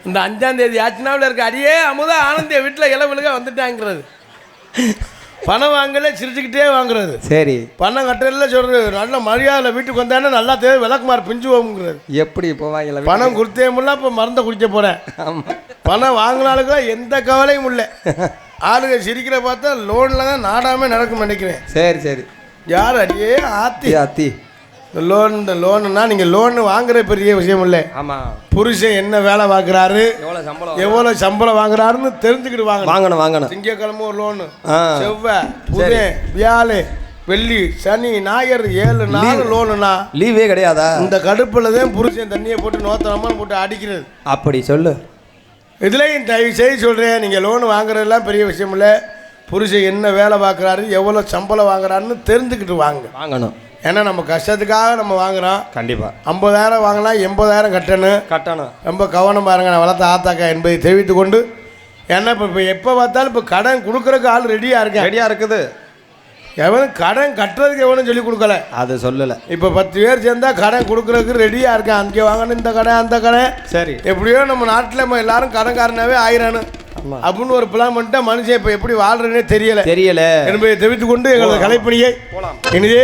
இந்த 5ஆம் தேதி ஆச்சுனாவில் இருக்க அடியே அமுதா ஆனந்திய வீட்டில் இளவிலுக வந்துட்டாங்கிறது. பணம் வாங்கல சிரிச்சுக்கிட்டே வாங்குறது. சரி. பணம் கட்டல சொல்றது நல்ல மரியாதை வீட்டுக்கு வந்தானே நல்லா தேவை விளக்குமாறு பிஞ்சுவோங்கிறது. எப்படி போவாங்க? பணம் கொடுத்தே முடியல, இப்போ மருந்தை குடிக்க போறேன். பணம் வாங்கினாலுக்கு இந்த கவலையும் இல்லை. ஆளுங்க சிரிக்கிற பார்த்தா லோன்ல தான் நாடாமே நடக்கும் நினைக்கிறேன். சரி சரி. யார் அடியே ஆத்தி ஆத்தி லோனுன்னா நீங்கள் லோன் வாங்குற பெரிய விஷயம் இல்லை. ஆமாம். புருஷன் என்ன வேலை பார்க்குறாரு, எவ்வளோ சம்பளம் வாங்குறாருன்னு தெரிஞ்சுக்கிட்டு வாங்கணும். திங்கக்கிழமை ஒரு லோனு, செவ்வாய் புதன் வியாழு வெள்ளி சனி ஞாயிறு 7 நாள் லோனுனா லீவே கிடையாதா? இந்த கடுப்பில் தான் புருஷன் தண்ணியை போட்டு நோத்தனமாக போட்டு அடிக்கிறது. அப்படி சொல்லு. இதுலேயும் தயவு செய்து சொல்கிறேன், நீங்கள் லோன் வாங்குறதுலாம் பெரிய விஷயம் இல்லை. புருஷன் என்ன வேலை பார்க்குறாரு, எவ்வளோ சம்பளம் வாங்குறாருன்னு தெரிஞ்சுக்கிட்டு வாங்கணும். ஏன்னா நம்ம கஷ்டத்துக்காக நம்ம வாங்குறோம். கண்டிப்பாக 50,000 வாங்கலாம், 80,000 கட்டணும். ரொம்ப கவனம் பாருங்க. நான் வளர்த்த ஆத்தாக்கா என்பதை தெரிவித்து கொண்டு, ஏன்னா இப்போ எப்போ பார்த்தாலும் இப்போ கடன் கொடுக்குறக்கு ஆள் ரெடியாக இருக்குது. எவனும் கடன் கட்டுறதுக்கு எவனும் சொல்லி கொடுக்கல, அது சொல்லலை. இப்போ 10 பேர் சேர்ந்தால் கடன் கொடுக்குறதுக்கு ரெடியாக இருக்கேன். அங்கே வாங்கணும், இந்த கடை அந்த கடை. சரி, எப்படியோ நம்ம நாட்டில் நம்ம எல்லாரும் கடன்காரனாவே ஆயிரானு அப்படின்னு ஒரு பிளான் பண்ணிட்டா மனுஷன் இப்போ எப்படி வாழ்றதுனே தெரியல என்பதை தெரிவித்துக் கொண்டு எங்களது கலைப்பணியை இனிதே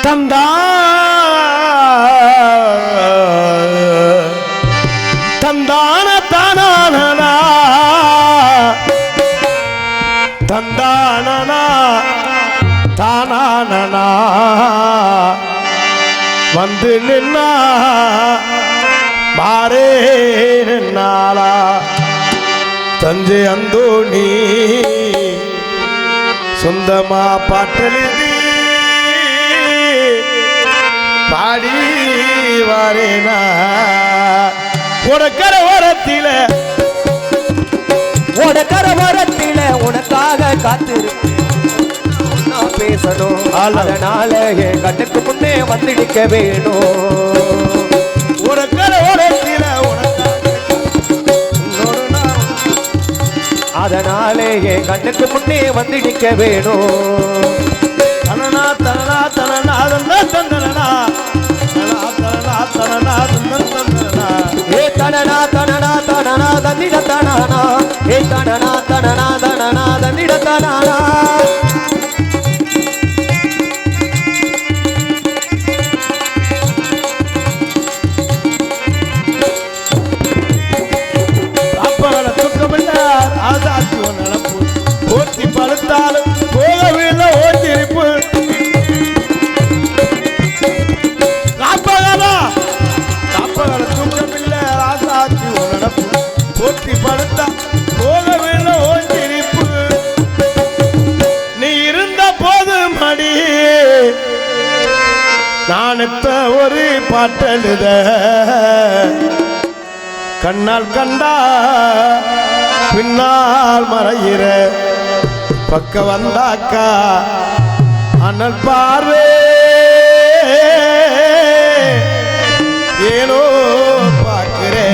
தந்தா தந்தான தானா தந்தானனா தானானனா வந்து நின்னா மாறே நின்னாளா தஞ்சை அந்தோணி சொந்தமா பாட்டெழுதி பாடி வாரேனா உனக்கர ஓரத்தில உனக்காக காத்திருக்கேன் பேசணும். அதனால என் கண்ணுக்கு முன்னே வந்துடிக்க வேணும். உனக்கர ஓரத்தில அதனால என் கண்ணுக்கு முன்னே வந்துடிக்க வேணும். தனனா தனனா தனனா தந்தனா தனனா தனனா தந்தனா ஏ தனனா தனனா தனனா தந்திட தனனா ஏ தனனா தனனா தனனா தந்திட தனனா அப்பகள துக்கமில்ல ஆசாத்தி நடப்பு ஓட்டி பழுத்தாலும் போகவில்லை ஓட்டிருப்பு காப்பகள துக்கமில்ல ஆசாத்தி நடப்பு ஓட்டி பழுத்தா போகவில்லை ஓட்டிருப்பு நீ இருந்த போது மடி நான் இப்ப ஒரு பாட்டெழுத கண்ணால் கண்டா பின்னால் மறையிற பக்க வந்தாக்கா அனல் பார்வே ஏனோ பார்க்கிறே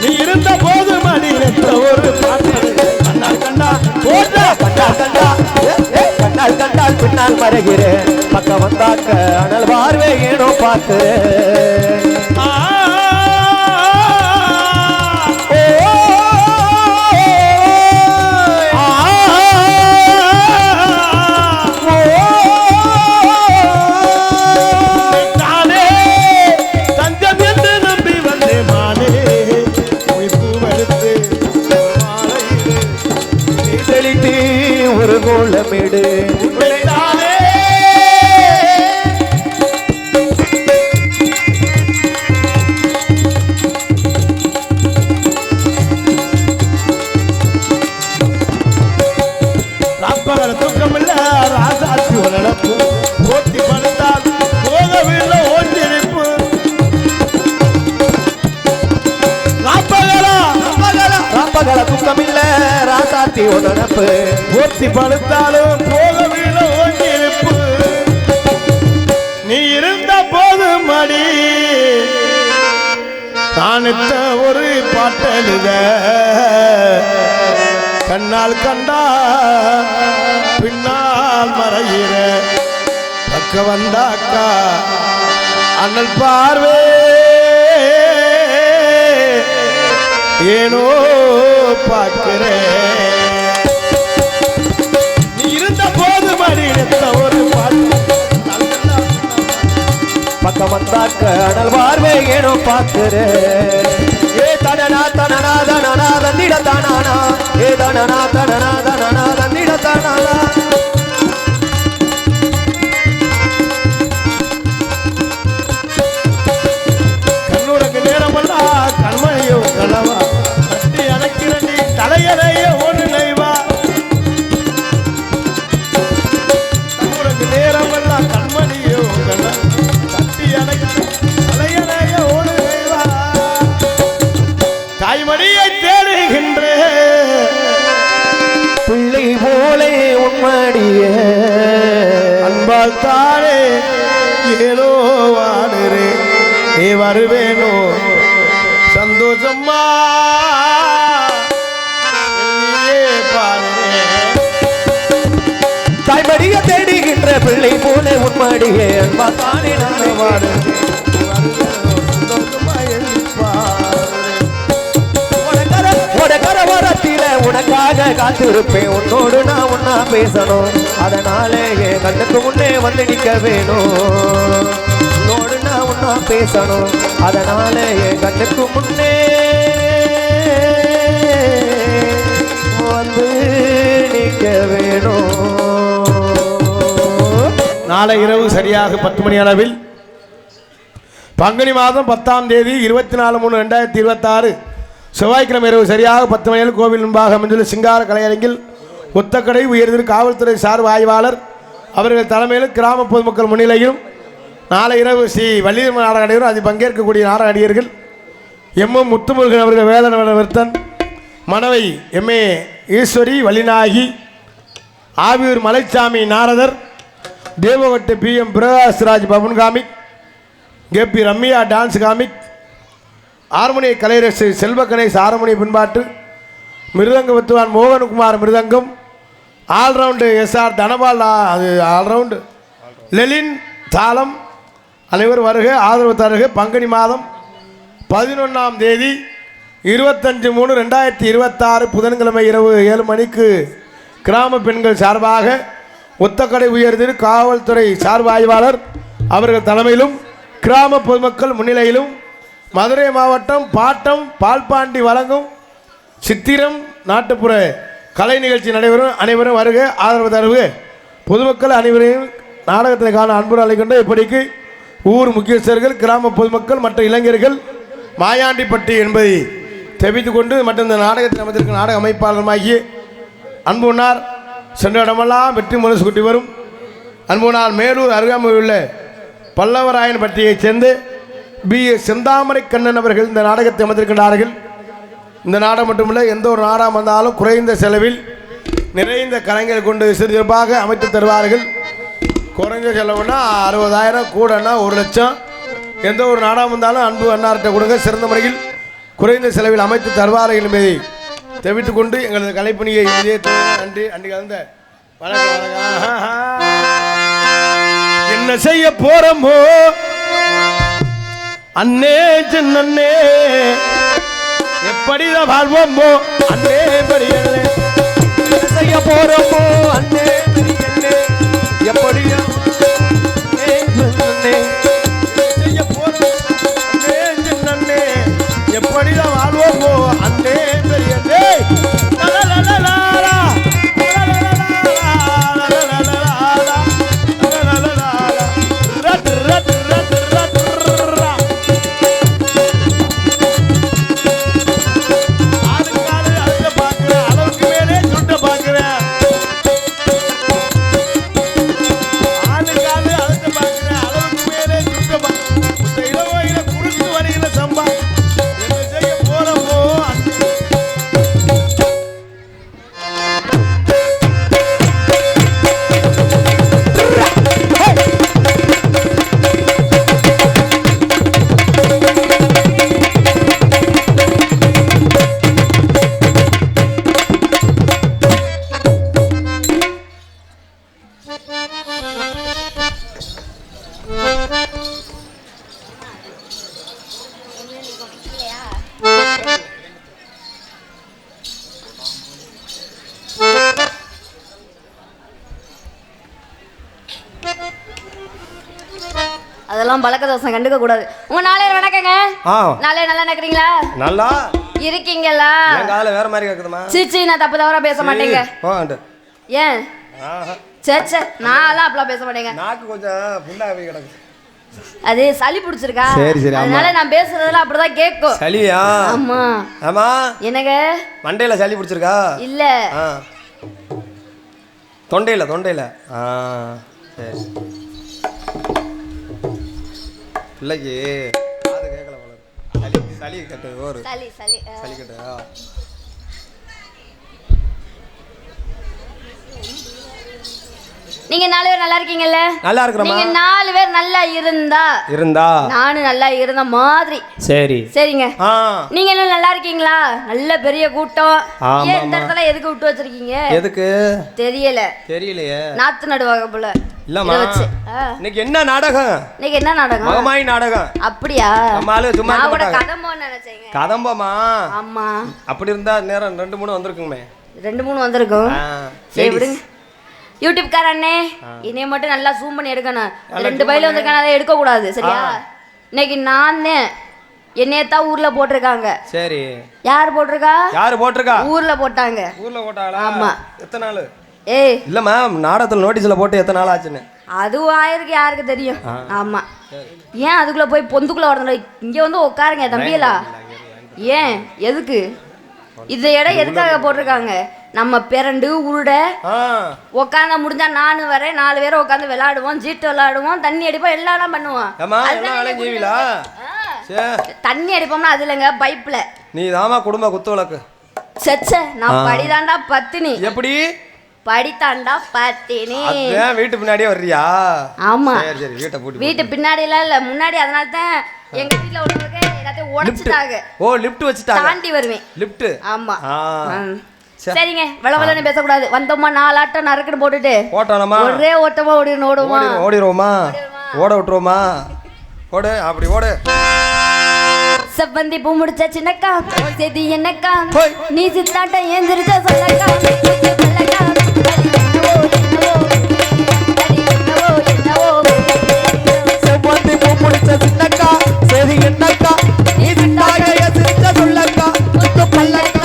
நீ இருந்த போது மடியில ஒரு பாட்டு கண்ணால் கண்டா போட்ட கண்டால் கண்டா கண்டால் கண்டால் பின்னால் மறைகிறேன் பக்கம் வந்தாக்க அனல் பார்வை ஏனோ பார்த்து ஒரு கோலமேடு ராப்பகல தூக்கமில்ல ராசாத்தி நடப்பு ஓட்டி படுத்தால் போகவில்லை ஓட்டிருப்பு ராப்பகல தூக்கமில்ல ராசாத்தி நடப்பு ஓட்டி படுத்தாலும் போகவில்லை ஓட்டிருப்பு நீ இருந்த போது மடி நான் ஒரு பாட்டெழுத கண்ணால் கண்டா பார்க்க வந்தாக்கா அண்ணல் பார்வே ஏனோ பார்க்கிறேன். நீ இருந்த போது மணி ஒரு பக்கம் வந்தாக்க அனல் பார்வை ஏனோ பார்க்கிறேன். ஏ தனனா தனனா தனனா தந்திட தானானா ஏ தனனா தனனா தனனா தந்திட தானானா கண்ணுறக்கு நேரமல்லா கண்மணியோ கனவா கட்டி அணைக்கிற நீ தலையறைய ஒன்று நைவா. கண்ணுறக்கு நேரமல்லா கண்மணியோ கனவா கட்டி அணைக்கிற தலையறைய ஒன்று நைவா. தாய்மணியை தேடுகின்ற பிள்ளை போலே உண்மடிய அன்பால் தானே ஏதோ வாடுறே நீ வருவேனோ சந்தோஷமா தாய்மடிய தேடுகின்ற பிள்ளை போலே உண்மடிய அன்பால் தானே நான் வாடு உனக்காக காத்திருப்பேன் உன்னோடு நான் ஒன்னா பேசணும் அதனாலே என் கண்ணுக்கு முன்னே வந்து நிக்க வேணும் உன்னோடு நான் ஒன்னா பேசணும் அதனாலே என் கண்ணுக்கு முன்னே வந்து நிக்க வேணும். நாளை இரவு சரியாக 10 மணி அளவில் பங்குனி மாதம் 10ஆம் தேதி 24/3/2026 செவ்வாய்க்கிழமை இரவு சரியாக 10 மணியில் கோவில் முன்பாக அமைந்துள்ள சிங்கார கலையரங்கில் ஒத்தக்கடை உயர்திரு காவல்துறை சார்பு ஆய்வாளர் அவர்கள் தலைமையில் கிராம பொதுமக்கள் முன்னிலையிலும் நாளை இரவு ஸ்ரீ வள்ளியம்மன் நாடக நடிகரும் அதில் பங்கேற்கக்கூடிய நாடக நடிகர்கள் எம் முத்துமுருகன் அவர்கள் வேலவர்த்தன் மனைவி MA Eswari Vallinayagi Aviyur Malaichami Narathar Devakottai PM Prakashraj Pavan comic KP Ramya dance comic ஹார்மோனிய கலைரசு செல்வ கணேஷ் ஹார்மோனிய பின்பாட்டு மிருதங்க வித்துவான் மோகன்குமார் மிருதங்கம் ஆல்ரவுண்டு SR தனபால் அது ஆல்ரவுண்டு லெலின் தாளம் அனைவரும் வருக ஆதரவு தருக. பங்குனி மாதம் 11ஆம் தேதி 25/3/2026 புதன்கிழமை இரவு 7 மணிக்கு கிராம பெண்கள் சார்பாக ஒத்தக்கடை உயர்திரு காவல்துறை சார்பு ஆய்வாளர் அவர்கள் தலைமையிலும் கிராம பொதுமக்கள் முன்னிலையிலும் மதுரை மாவட்டம் பாட்டம் பால்பாண்டி வழங்கும் சித்திரம் நாட்டுப்புற கலை நிகழ்ச்சி நடைபெறும். அனைவரும் வருக ஆதரவு தருக. பொதுமக்கள் அனைவரையும் நாடகத்தில் காண அன்பு அழைக்கின்ற இப்படிக்கு ஊர் முக்கியஸ்தர்கள் கிராம பொதுமக்கள் மற்ற இளைஞர்கள் மாயாண்டிப்பட்டி என்பதை தெரிவித்துக் கொண்டு மற்றும் இந்த நாடகத்தில் அமைந்திருக்கும் நாடக அமைப்பாளருமாகிய அன்புனார் சென்ற இடமெல்லாம் வெற்றி முரசு குட்டி வரும் அன்புனார் மேலூர் அருகாமையில் உள்ள பல்லவராயன்பட்டியைச் சேர்ந்து B.A. செந்தாமரை கண்ணன் அவர்கள் இந்த நாடகத்தை அமைந்திருக்கின்றார்கள். இந்த நாடகம் மட்டுமில்லை எந்த ஒரு நாடகம் வந்தாலும் குறைந்த செலவில் நிறைந்த கலைஞர்கள் கொண்டு சிறப்பாக அமைத்து தருவார்கள். குறைஞ்ச செலவுனா 60,000 கூடனா 1,00,000. எந்த ஒரு நாடகம் வந்தாலும் அன்பு அன்னார்கிட்ட கொடுங்க சிறந்த முறையில் குறைந்த செலவில் அமைத்து தருவார்கள் என்பதை தெரிவித்துக் கொண்டு எங்களது கலைப்பணியை நன்றி அன்றி கலந்த வணக்கம். என்ன செய்ய போறோமோ அண்ணே சின்னே எப்படிதான் வாழ்வோமோ அண்ணே பெரியண்ணே செய்ய போறோமோ அண்ணே பெரியண்ணே எப்படியா செய்ய போறோம் அண்ணே சின்னே எப்படிதான் வாழ்வோமோ அண்ணே பெரியண்ணே அதெல்லாம் பழக்க தோசை கண்டுக்க கூடாது. உங்க நாளே வணக்கங்க. நாளே நல்லா நிக்கிறீங்களா? நல்லா இருக்கீங்களா? என் காதுல வேற மாதிரி கேக்குதுமா. சீச்சி நான் தப்பு தவறா பேச மாட்டேங்க. ஏன் சே நான்லாம் அப்பலாம் பேச மாட்டேங்க. நாக்கு கொஞ்சம் புண்ணாவே கிடக்கு. அது சளி பிடிச்சிருக்கா? சரி சரி. அதனால நான் பேசுறதெல்லாம் அப்படிதான் கேட்கும். சளியா? ஆமா. ஆமா. என்னங்க? மண்டையில சளி பிடிச்சிருக்கா? இல்ல. தொண்டையில. சரி. பிள்ளைக்கு காது கேட்கல போல. சளி கட்டு ஓரு. சளி கட்டு. நீங்க 4 பேர் நல்லா இருக்கீங்கல்ல? நல்லா இருக்கறமா. நீங்க 4 பேர் நல்லா இருந்தா நானும் நல்லா இருந்த மாதிரி. சரி. சரிங்க. நீங்க எல்லாம் நல்லா இருக்கீங்களா? நல்ல பெரிய கூட்டம். ஏன் இந்த இடத்துல எதுக்கு விட்டு வச்சிருக்கீங்க? எதுக்கு தெரியலையே. நாத்து நடுவாங்க போல. இல்லம்மா. இன்னைக்கு என்ன நாடகம்? இன்னைக்கு என்ன நாடகம்? மகமாயி நாடகம். அப்படியா? நம்மால சும்மா நான் கூட கதம்போன்னு நினைச்சேங்க. கதம்பமா? ஆமா. அப்படி இருந்தா நேரம் 2-3 வந்திருக்குமே. 2-3 வந்திருக்கும். சரி விடுங்க. யூடியூப் கார அண்ணே, இனிய மட்டும் நல்லா ஜூம் பண்ணி எடுக்கணும். 2 பையில வந்திருக்கான அதை எடுக்க கூடாது. சரியா? இன்னைக்கு நான் என்னையத்தான் ஊர்ல போட்டிருக்காங்க. சரி. யார் போட்டிருக்கா? ஊர்ல போட்டாங்க. ஊர்ல போட்டாங்களா? ஆமா. எத்தனை நாள்? ஏய் இல்ல மேம், நாடகத்துல நோட்டீஸ்ல போட்டு எத்தனை நாள் ஆச்சுன்னு? அது யாருக்கு தெரியும். ஆமா. ஏன் அதுக்குள்ள போய் பொந்துக்குள்ள வரணும்? இங்க வந்து உட்காருங்க தம்பியலா. ஏன் எதுக்கு இந்த இடம் எதுக்காக போட்டிருக்காங்க? நம்ம பிறண்டு உருட உட்காந்து முடிஞ்சா 4 வரேன் 4 பேரை உட்காந்து விளையாடுவோம், ஜீட்டு விளையாடுவோம், தண்ணி அடிப்போம், எல்லாம் பண்ணுவோம். தண்ணி அடிப்போம்னா அது இல்லைங்க, பைப்ல. நீ தாமா குடும்ப குத்து விளக்கு. சச்ச நான் படிதாண்டா பத்தினி. எப்படி படித்தாண்டா பத்தினி? வீட்டு பின்னாடியே வர்றியா? ஆமா. வீட்டு பின்னாடி இல்ல முன்னாடி. அதனால தான் எங்க வீட்ல உள்ளவங்க எல்லாத்தையும் உடைச்சிட்டாங்க. ஓ லிஃப்ட் வச்சிட்டாங்க. தாண்டி வருவேன். லிஃப்ட். ஆமா. சரிங்க, வளவலன்னு பேசக்கூடாது. வந்தோமா 4 ஆட்டம் நறுக்குன்னு போட்டுட்டு ஓட்டணுமா? ஒரே ஓட்டமா ஓடிடுவோமா? ஓட விட்டுருவோமா? ஓடு, அப்படி ஓடு. செவ்வந்தி பூ முடிச்ச சின்னக்கா செதி என்னக்கா, நீ சித்தாட்ட ஏந்திரிச்ச சொல்லக்கா. செவ்வந்தி பூ முடிச்ச சின்னக்கா செதி என்னக்கா, நீ சித்தாட்ட ஏந்திரிச்ச சொல்லக்கா. பல்லக்கா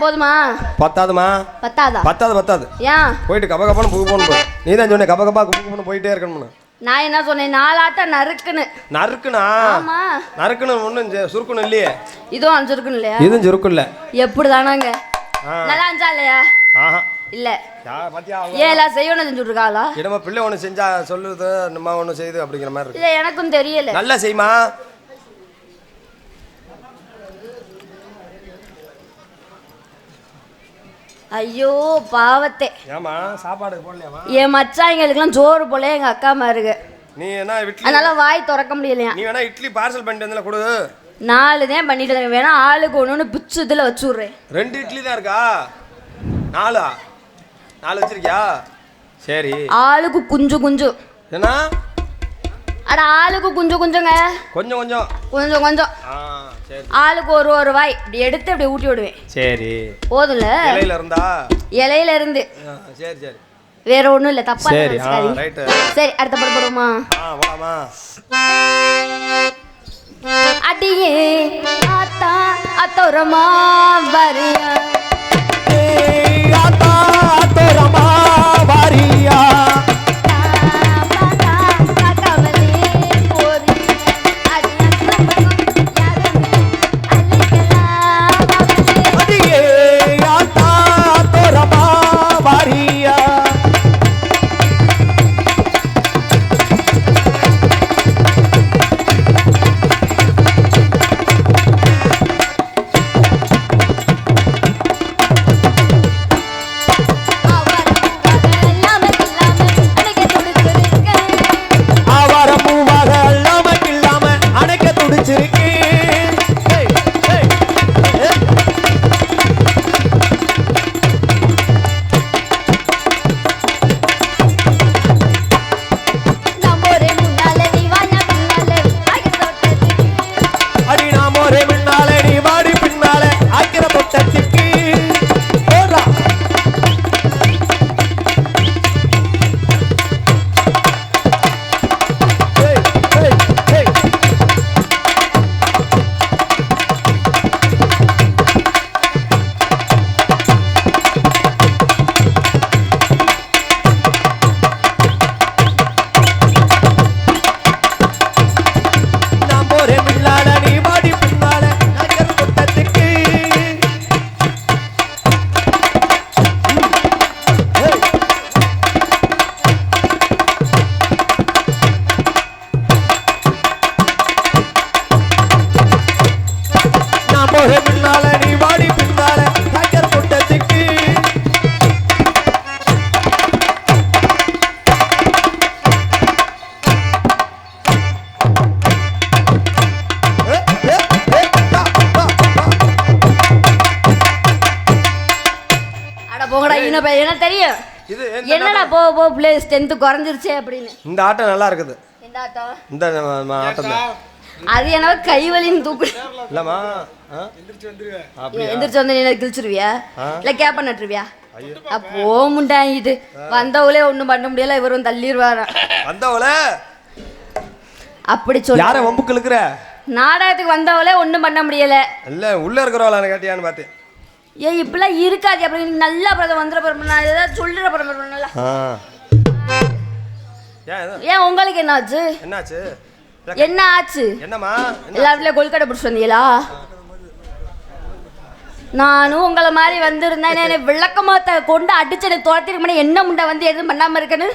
போதுமா? பத்தாதுமா? பத்தாதா? பத்தாது. ஏன் போயிட்டு கப கப்பான்னு புக்கு போகணும். நீ தான் சொன்ன கப கப்பா புக்கு போகணும் போயிட்டே இருக்கணும்னு. நான் என்ன சொன்னேன்? 4 ஆட்டம் நறுக்குன்னு. நறுக்குனா? ஆமா. நறுக்குன்னு ஒன்றும் சுருக்கணும் இல்லையே. இதுவும் அஞ்சுருக்குன்னு இல்லையா? இதுவும் சுருக்கு இல்லை. எப்படி தானாங்க? நல்லா இருந்துச்சா இல்லையா? ஆஹா இல்ல. பாத்தியா? ஏன் எல்லாம் செய்யணும் செஞ்சு விட்டுருக்காளா? இடமா பிள்ளை ஒன்று செஞ்சா சொல்லுது நம்ம ஒன்று செய்யுது அப்படிங்கிற மாதிரி இருக்கு. இல்ல எனக்கும் தெரியல. நல்லா செய்யுமா? ஐயோ பாவத்தே. ஏமா சாப்பாடு போடலையாமா? என் மச்சாங்களுக்குலாம் சோறு போல எங்க அக்கா மாருங்க. நீ என்ன இட்லி? அதனால வாய் திறக்க முடியலையா? நீ வேணா இட்லி பார்சல் பண்ணிட்டு வந்தல கொடு. 4 தான் பண்ணிட்டு இருக்கேன். வேணா ஆளுக்கு ஒன்று பிச்சு இதில் வச்சு விட்றேன். 2 இட்லி தான் இருக்கா? 4 வச்சிருக்கியா? சரி. ஆளுக்கு குஞ்சு என்ன? அட ஆளுக்கு குஞ்சுங்க. கொஞ்சம் சரி. ஆளுக்கு ஒரு வாய் இப்படி எடுத்து இப்படி ஊட்டி விடுவேன். சரி போதும்ல? இலையில இருந்து. சரி வேற ஒண்ணும் இல்ல. தப்பா சரி. சரி அடுத்த படம் போடுமா? அடியே ஆத்தா அத்தோரமா வரியா என்ன தெரியும்? என்னடா போ பிளே ஸ்ட்ரென்த் குறைஞ்சிருச்சே அப்படின்னு. இந்த ஆட்டம் நல்லா இருக்குது. இந்த ஆட்டம்? இந்த ஆட்டத்துல அது என்ன கைவலின்னு தூக்கு இல்லம்மா. எந்திரிச்சு வந்து நீ கிழிச்சிருவியா இல்ல கேப்ப நட்டுருவியா? அப்போ முண்டாங்கிட்டு வந்தவளே ஒண்ணும் பண்ண முடியல. இவரும் தள்ளிடுவாரா வந்தவள அப்படி சொல்லி யார வம்புக்கு இழுக்கிற? நாடகத்துக்கு வந்தவளே ஒண்ணும் பண்ண முடியல. இல்ல உள்ள இருக்கிறவள கேட்டியான்னு பார்த்தேன். ஏன் இப்பெல்லாம் இருக்காது. அப்படி நல்லா பிரதம் வந்துட போறோம். நான் ஏதாவது சொல்லிட போறேன். ஏன் உங்களுக்கு என்னாச்சு? என்ன ஆச்சு? என்னம்மா எல்லாத்துலயும் கொல்கட்டை பிடிச்சி வந்தீங்களா? நானும் உங்களை மாதிரி வந்திருந்தேன். விளக்கமாத்த கொண்டு அடிச்சு எனக்கு துரத்திருக்க. என்ன முண்டை வந்து எதுவும் பண்ணாம இருக்குன்னு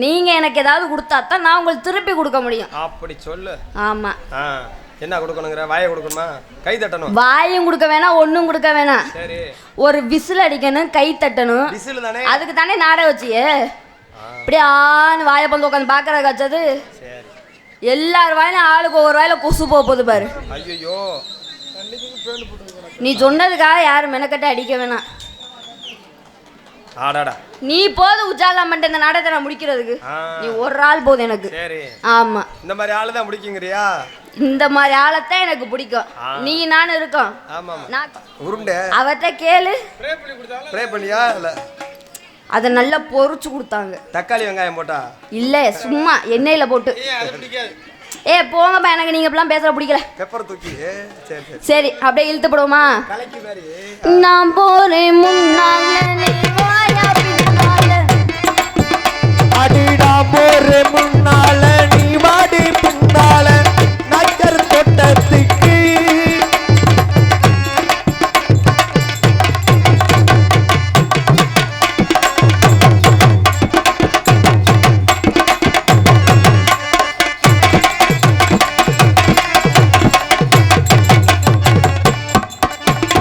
நீங்க எனக்கு ஏதாவது கொடுத்தாத்தான் நான் உங்களுக்கு திருப்பி கொடுக்க முடியும். அப்படி சொல்லு. ஆமா. என்ன கொடுக்கணுங்கிற? வாயை கொடுக்கணுமா? கை தட்டணும்? வாயும் கொடுக்க வேணாம், ஒன்னும் கொடுக்க வேணாம். சரி. ஒரு விசில் அடிக்கணும், கை தட்டணும். விசில் தானே? அதுக்கு தானே நாடகம் வச்சியே. இப்படி ஆன்னு வாயை பந்து உட்காந்து பாக்குற காய்ச்சது. எல்லாரும் வாயிலும் ஆளுக்கு ஒவ்வொரு வாயில கொசு போகுது பாரு. ஐயோ நீ சொன்னதுக்காக யாரும் மெனக்கட்ட அடிக்க வேணாம். நீ போது உஜாலாம் பண்ணிட்டு இந்த நாடகத்தை நான் முடிக்கிறதுக்கு நீ ஒரு ஆள் போதும் எனக்கு. ஆமா இந்த மாதிரி ஆளு தான் பிடிக்குங்கறியா? இந்த மாதிரி ஆளத்தான் எனக்கு பிடிக்கும். நீ நானும் இருக்கோம். உருண்டை அவட்ட கேளு. ப்ரே பண்ணியா? இல்ல அத நல்லா பொரிச்சு கொடுத்தாங்க. தக்காளி வெங்காயம் போட்டா? இல்ல சும்மா எண்ணெயில போட்டு. ஏ போங்கப்பா, எனக்கு நீங்க இப்படிலாம் பேச பிடிக்கல. பெப்பர் தூக்கி சரி சரி சரி அப்படியே இழுத்து போடுவோமா? கலக்கி மாதிரி நான் போறேன் முன்னால நீ வாயா பின்னால. அடிடா போறே முன்னால நீ வாடி பின்னால நக்கர் தோட்டத்துக்கு.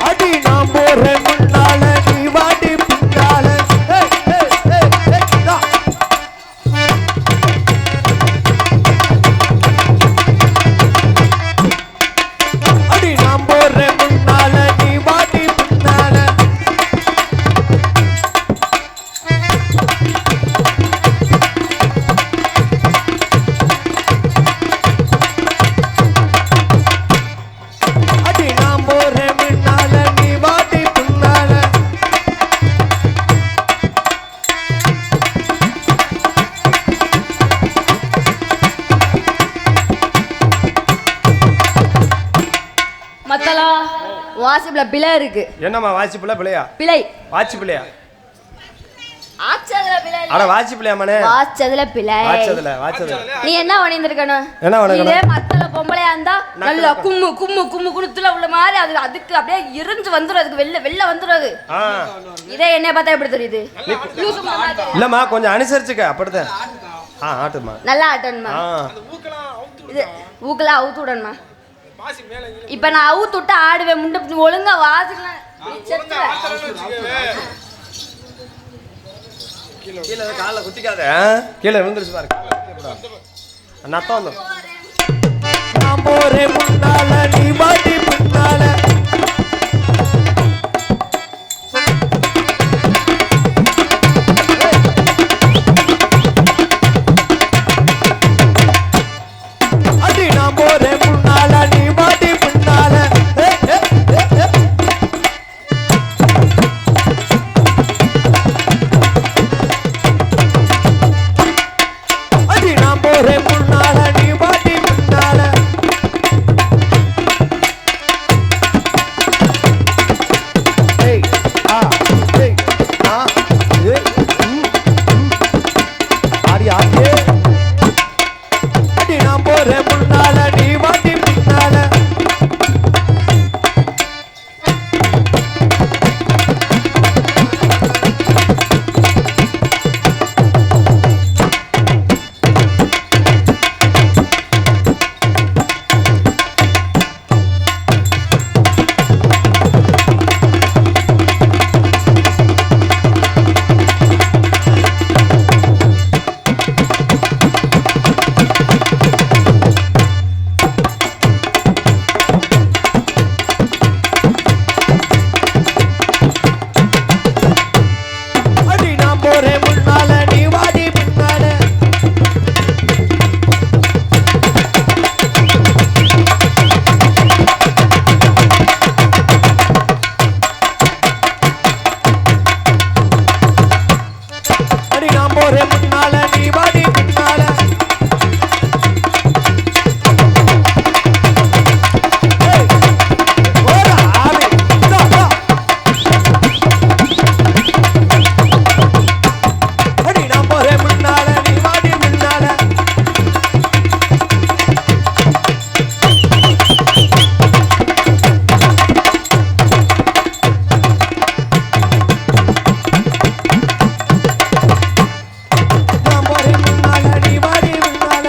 அடி நான் போறே முன்னால நீ வாடி பின்னால. அடி நான் போறே முன்னால நீ வாடி பின்னால. அடி நான் போறே முன்னால நீ வாடி பின்னால. மத்தலா வாசிப்புல பிழை இருக்கு. என்னம்மா வாசிப்புல பிள்ளையா? பிழை வாட்சி பிள்ளையா? ஆச்சதுல பிழை இல்ல. அட வாட்சி பிள்ளையாமனே? வாச்சதுல பிழை. வாட்சதுல நீ என்ன வணிந்திருக்கணும்? என்ன வணிந்திருக்கணும்? இதே மத்தல பொம்பளையா இருந்தா நல்லா கும்மு கும்மு கும்மு குடுத்துல உள்ள மாதிரி அதுக்கு அப்படியே இருந்து வந்துரும், அதுக்கு வெளில வந்துரும் அது. இதே என்னைய பார்த்தா எப்படி தெரியுது? லூசு மாதிரி. இல்லம்மா கொஞ்சம் அனுசரிச்சுக்க அப்படிதான். ஆட்டுமா நல்லா ஆட்டணுமா? இது ஊக்கெல்லாம் அவுத்து விடணுமா? இப்ப நான் அவுத்து விட்டு ஆடுவேன், முண்டை ஒழுங்கா வாசிக்கலாம். கீழே காலில் குத்திக்காத, கீழே விழுந்துருச்சு பாரு. நத்தம் வந்து நான் போறேன் முன்னால நீ வாடி பின்னால. அடி நான் போறேன் முன்னால நீ வாடி பின்னால. அடி நான் போறேன் முன்னால நீ வாடி பின்னால. ஏய் ஆ ஏய் ஆ ஏய் ஆடி ஆடி. அடி நான் போறேன் முன்னால நீ வாடி பின்னால. அடி நான் போறேன் முன்னால நீ வாடி பின்னால. அடி நான் போறேன் முன்னால நீ வாடி பின்னால. ஏய் ஓடா ஆவி இதா இதா. அடி நான் போறேன் முன்னால நீ வாடி பின்னால. நான் போறேன் முன்னால நீ வாடி பின்னால.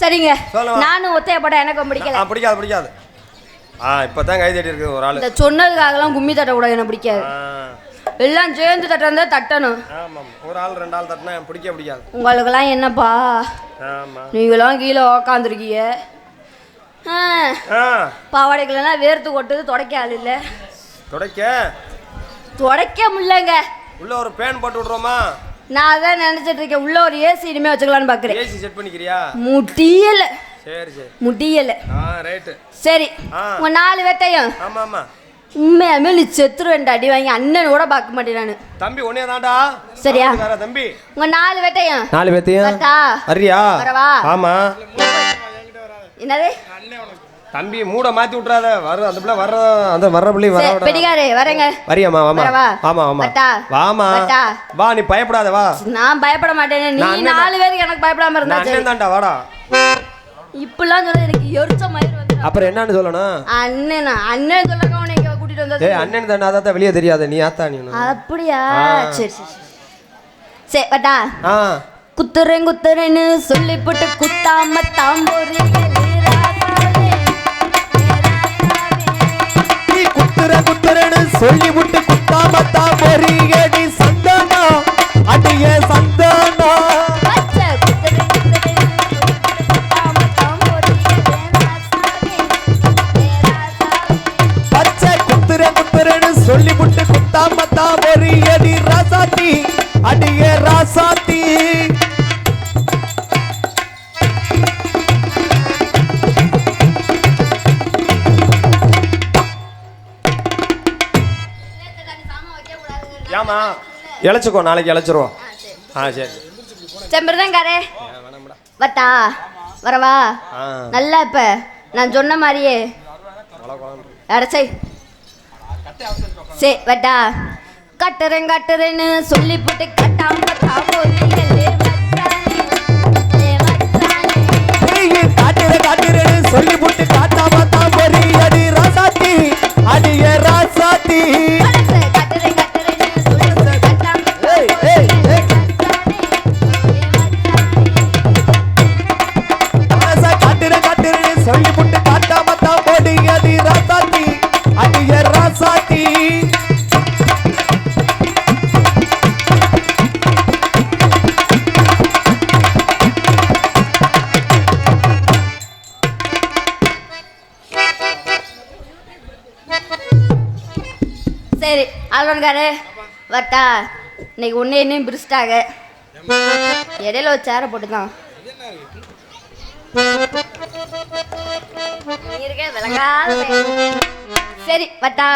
சரிங்க, சொல்லுமா. நானும் ஒத்தைய படம் எனக்கும் பிடிக்கல. பிடிக்காது பிடிக்காது. இப்பதான் கை தட்டி இருக்கு ஒரு ஆளு. இந்த சொன்னதுக்காகலாம் கும்மி தட்ட கூட எனக்கு பிடிக்காது. எல்லாம் சேர்ந்து தட்டா தட்டணும். ஆமாம், ஒரு ஆள் ரெண்டு ஆள் தட்டினா பிடிக்காது. உங்களுக்கெல்லாம் என்னப்பா, ஆமா நீங்களாம் கீழே உக்காந்துருக்கீங்க. பாவாடைக்கெல்லாம் வேர்த்து கொட்டுது, துடைக்க ஆள் இல்லை. துடைக்க முடியலங்க. உள்ள ஒரு பேன் போட்டு விடுறோமா? நான் அதான் நினைச்சிட்டு இருக்கேன், உள்ள ஒரு ஏசி இனிமே வச்சுக்கலாம்னு பாக்குறேன். ஏசி செட் பண்ணிக்கிறியா? முடியல. சரி சரி முடியல. ரைட். சரி உங்க 4 பேட்டையும் ஆமா ஆமா உண்மையாமே நீ செத்துருவேன்டா, அடி வாங்கி அண்ணன் கூட பார்க்க மாட்டேன் நானு. தம்பி ஒன்னே தான்டா. சரியா தம்பி உங்க 4 பேட்டையும் 4 பேத்தையும் வரியா? வரவா? ஆமா. என்னது தம்பி மூட மாத்தி விட்டுறாத. வர அந்த பிள்ளை வர அந்த வர்ற பிள்ளை வர பெடிகாரே வரேங்க. வரியாமா? ஆமா ஆமா ஆமா வாமா வா, நீ பயப்படாத வா. நான் பயப்பட மாட்டேன், நீ 4 பேருக்கு எனக்கு பயப்படாம இருந்தா சரி. அண்ணன் தான்டா வாடா. இப்பெல்லாம் சொல்ல எனக்கு எரிச்ச மயிர் வந்து. அப்புறம் என்னன்னு சொல்லணும்? அண்ணன் அண்ணன் சொல்லங்க உன்னை இங்க கூட்டிட்டு வந்தது. ஏய் அண்ணன் தானே, அதான் வெளியே தெரியாது. நீ ஆத்தா நீ. அப்படியா? சரி சரி சரி வட்டா. குத்துறேன் குத்துறேன்னு சொல்லி போட்டு குத்தாம தாம்போரி குத்துறன்னு சொல்லி விட்டு குத்தாம தாம்போரி நீ சந்தானா அடியே சந்தானா. பச்சை குத்துறன்னு சொல்லி விட்டு குத்தாம தாம்போரி நீ ராசாத்தி அடியே ராசாத்தி. ஏமா இழைச்சிக்கோ, நாளைக்கு இழைச்சிருவோம். சரி செம்பருதாங்காரே வட்டா வரவா? நல்லா இப்ப நான் சொன்ன மாதிரியே அடைச்சை. சரி வட்டா. கட்டுறேன் கட்டுறேன்னு சொல்லி போட்டு கட்டாம காட்டுறேன்னு சொல்லி போட்டு காட்டாம தாம்போரி அடி ராசாத்தி அடியே ராசாத்தி. சொல்லி புட்டு காட்டாம தான் போடி அடி ராசாத்தி அடிய ராசாத்தி. சரி ஆல்வன்காரு வட்டா. இன்னைக்கு ஒன்னே இன்னும் பிரிச்சிட்டாங்க, இடையில ஒரு சேரை போட்டுதான் சரி வட்டா.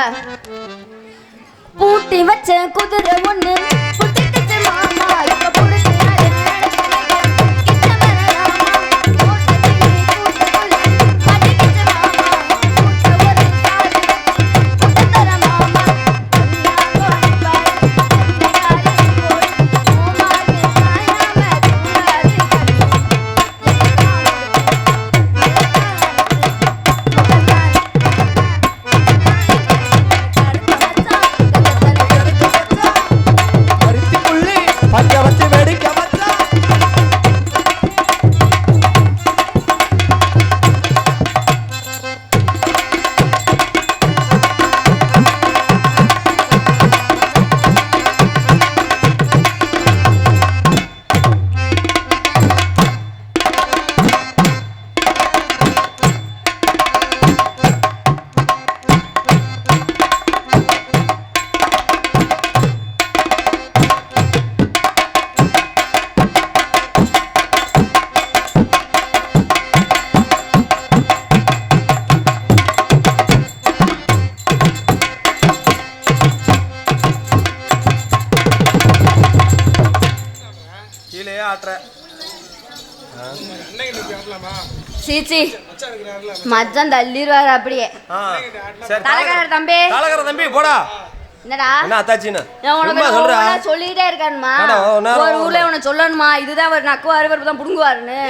பூட்டி வச்ச குதிரை ஒண்ணு புட்டிக்கிச்சு மாமா இப்ப புடிச்சாரு. சீச்சி மச்சான் தள்ளிடுவாரு அப்படியே. தலகாரர் தம்பி தலகாரர் தம்பி போடா. என்னடா என்ன அத்தாச்சின்னு சொல்லிட்டே இருக்கானுமா? ஒரு ஊர்ல உன சொல்லணுமா இதுதான் ஒரு நக்குவாரு தான் புடுங்குவாருன்னு.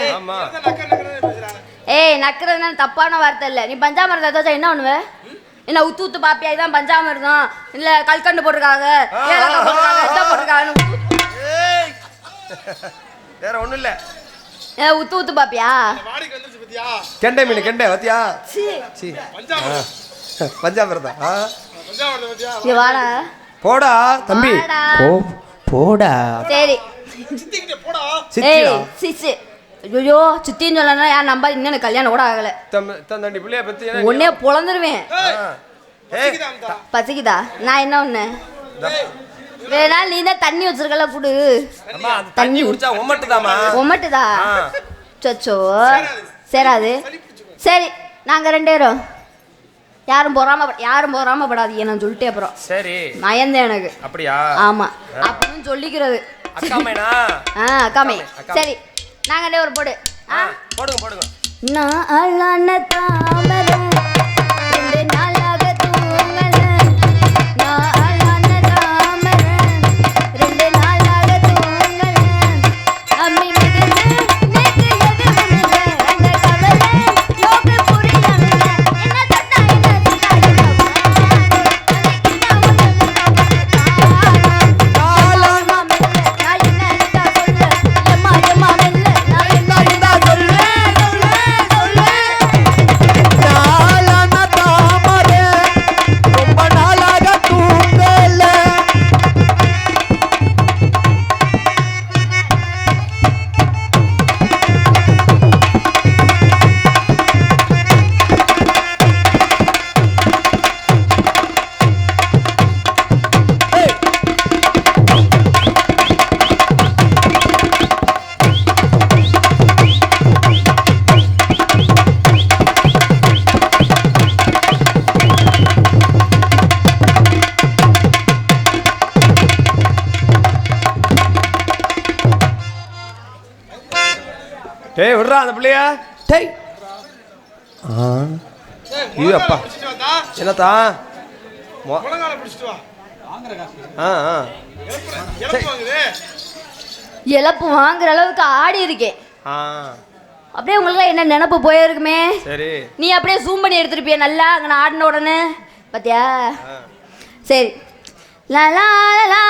ஏய் நக்குறதுனா தப்பான வார்த்தை இல்ல. நீ பஞ்சாமிரதம் ஏதாச்சும் என்ன பண்ணுவ? என்ன உத்து உத்து பாப்பியா? இதான் பஞ்சாமிரதம் இல்ல கல்கண்டு போட்டிருக்காங்க எதை போட்டிருக்காங்க வேற ஒண்ணும் இல்ல. உத்து உத்து பாப்பியா? கெண்டை மீன் கெண்டை வத்தியா? பஞ்சாமிரதம் வாடா போடா தம்பி போடா. சரி சிச்சி ஐயோ சித்தின்னு சொல்லனா யார் நம்ப இன்னும் கல்யாணம் கூட ஆகல. தம்பி பிள்ளைய பத்தி உடனே பொழந்துருவேன். பசிக்குதா? நான் என்ன ஒண்ணு வேணாலும் நீ தான் தண்ணி வச்சிருக்கல குடு. அம்மா அந்த தண்ணி குடிச்சா ஒமட்டுதாமா? ஒமட்டுதா? சொச்சோ சேராது. சரி நாங்க 2 பேரும் யாரும் பொறாமப்படாதீங்க நான் சொல்லிட்டே அப்புறம். சரி மயந்தேன் எனக்கு. அப்படியா? ஆமா அப்படின்னு சொல்லிக்கிறது. அக்காமேனா? அக்காமே. சரி நாங்க 2 பேரும் போடு. போடுங்க. நான் அழான தாமரை 2 நாளாக தூங்கல. நான் அழான தாமரை 2 நாளாக தூங்கல. அம்மி மிகுந்து நேற்று எது விழுந்த அந்த கவலை நோக்கு புரியல. என்ன தொட்டா டேய் விடுறா அந்த பிள்ளைய. டேய் ஐயோ அப்பா என்னத்தா முழங்கால பிடிச்சிட்டு வா. இழப்பு வாங்குற அளவுக்கு ஆடி இருக்கேன். அப்படியே உங்களுக்கு என்ன நினப்பு போயிருக்குமே. சரி நீ அப்படியே ஜூம் பண்ணி எடுத்துருப்பிய நல்லா அங்கே நான் ஆடின உடனே பாத்தியா. சரி லா லா லா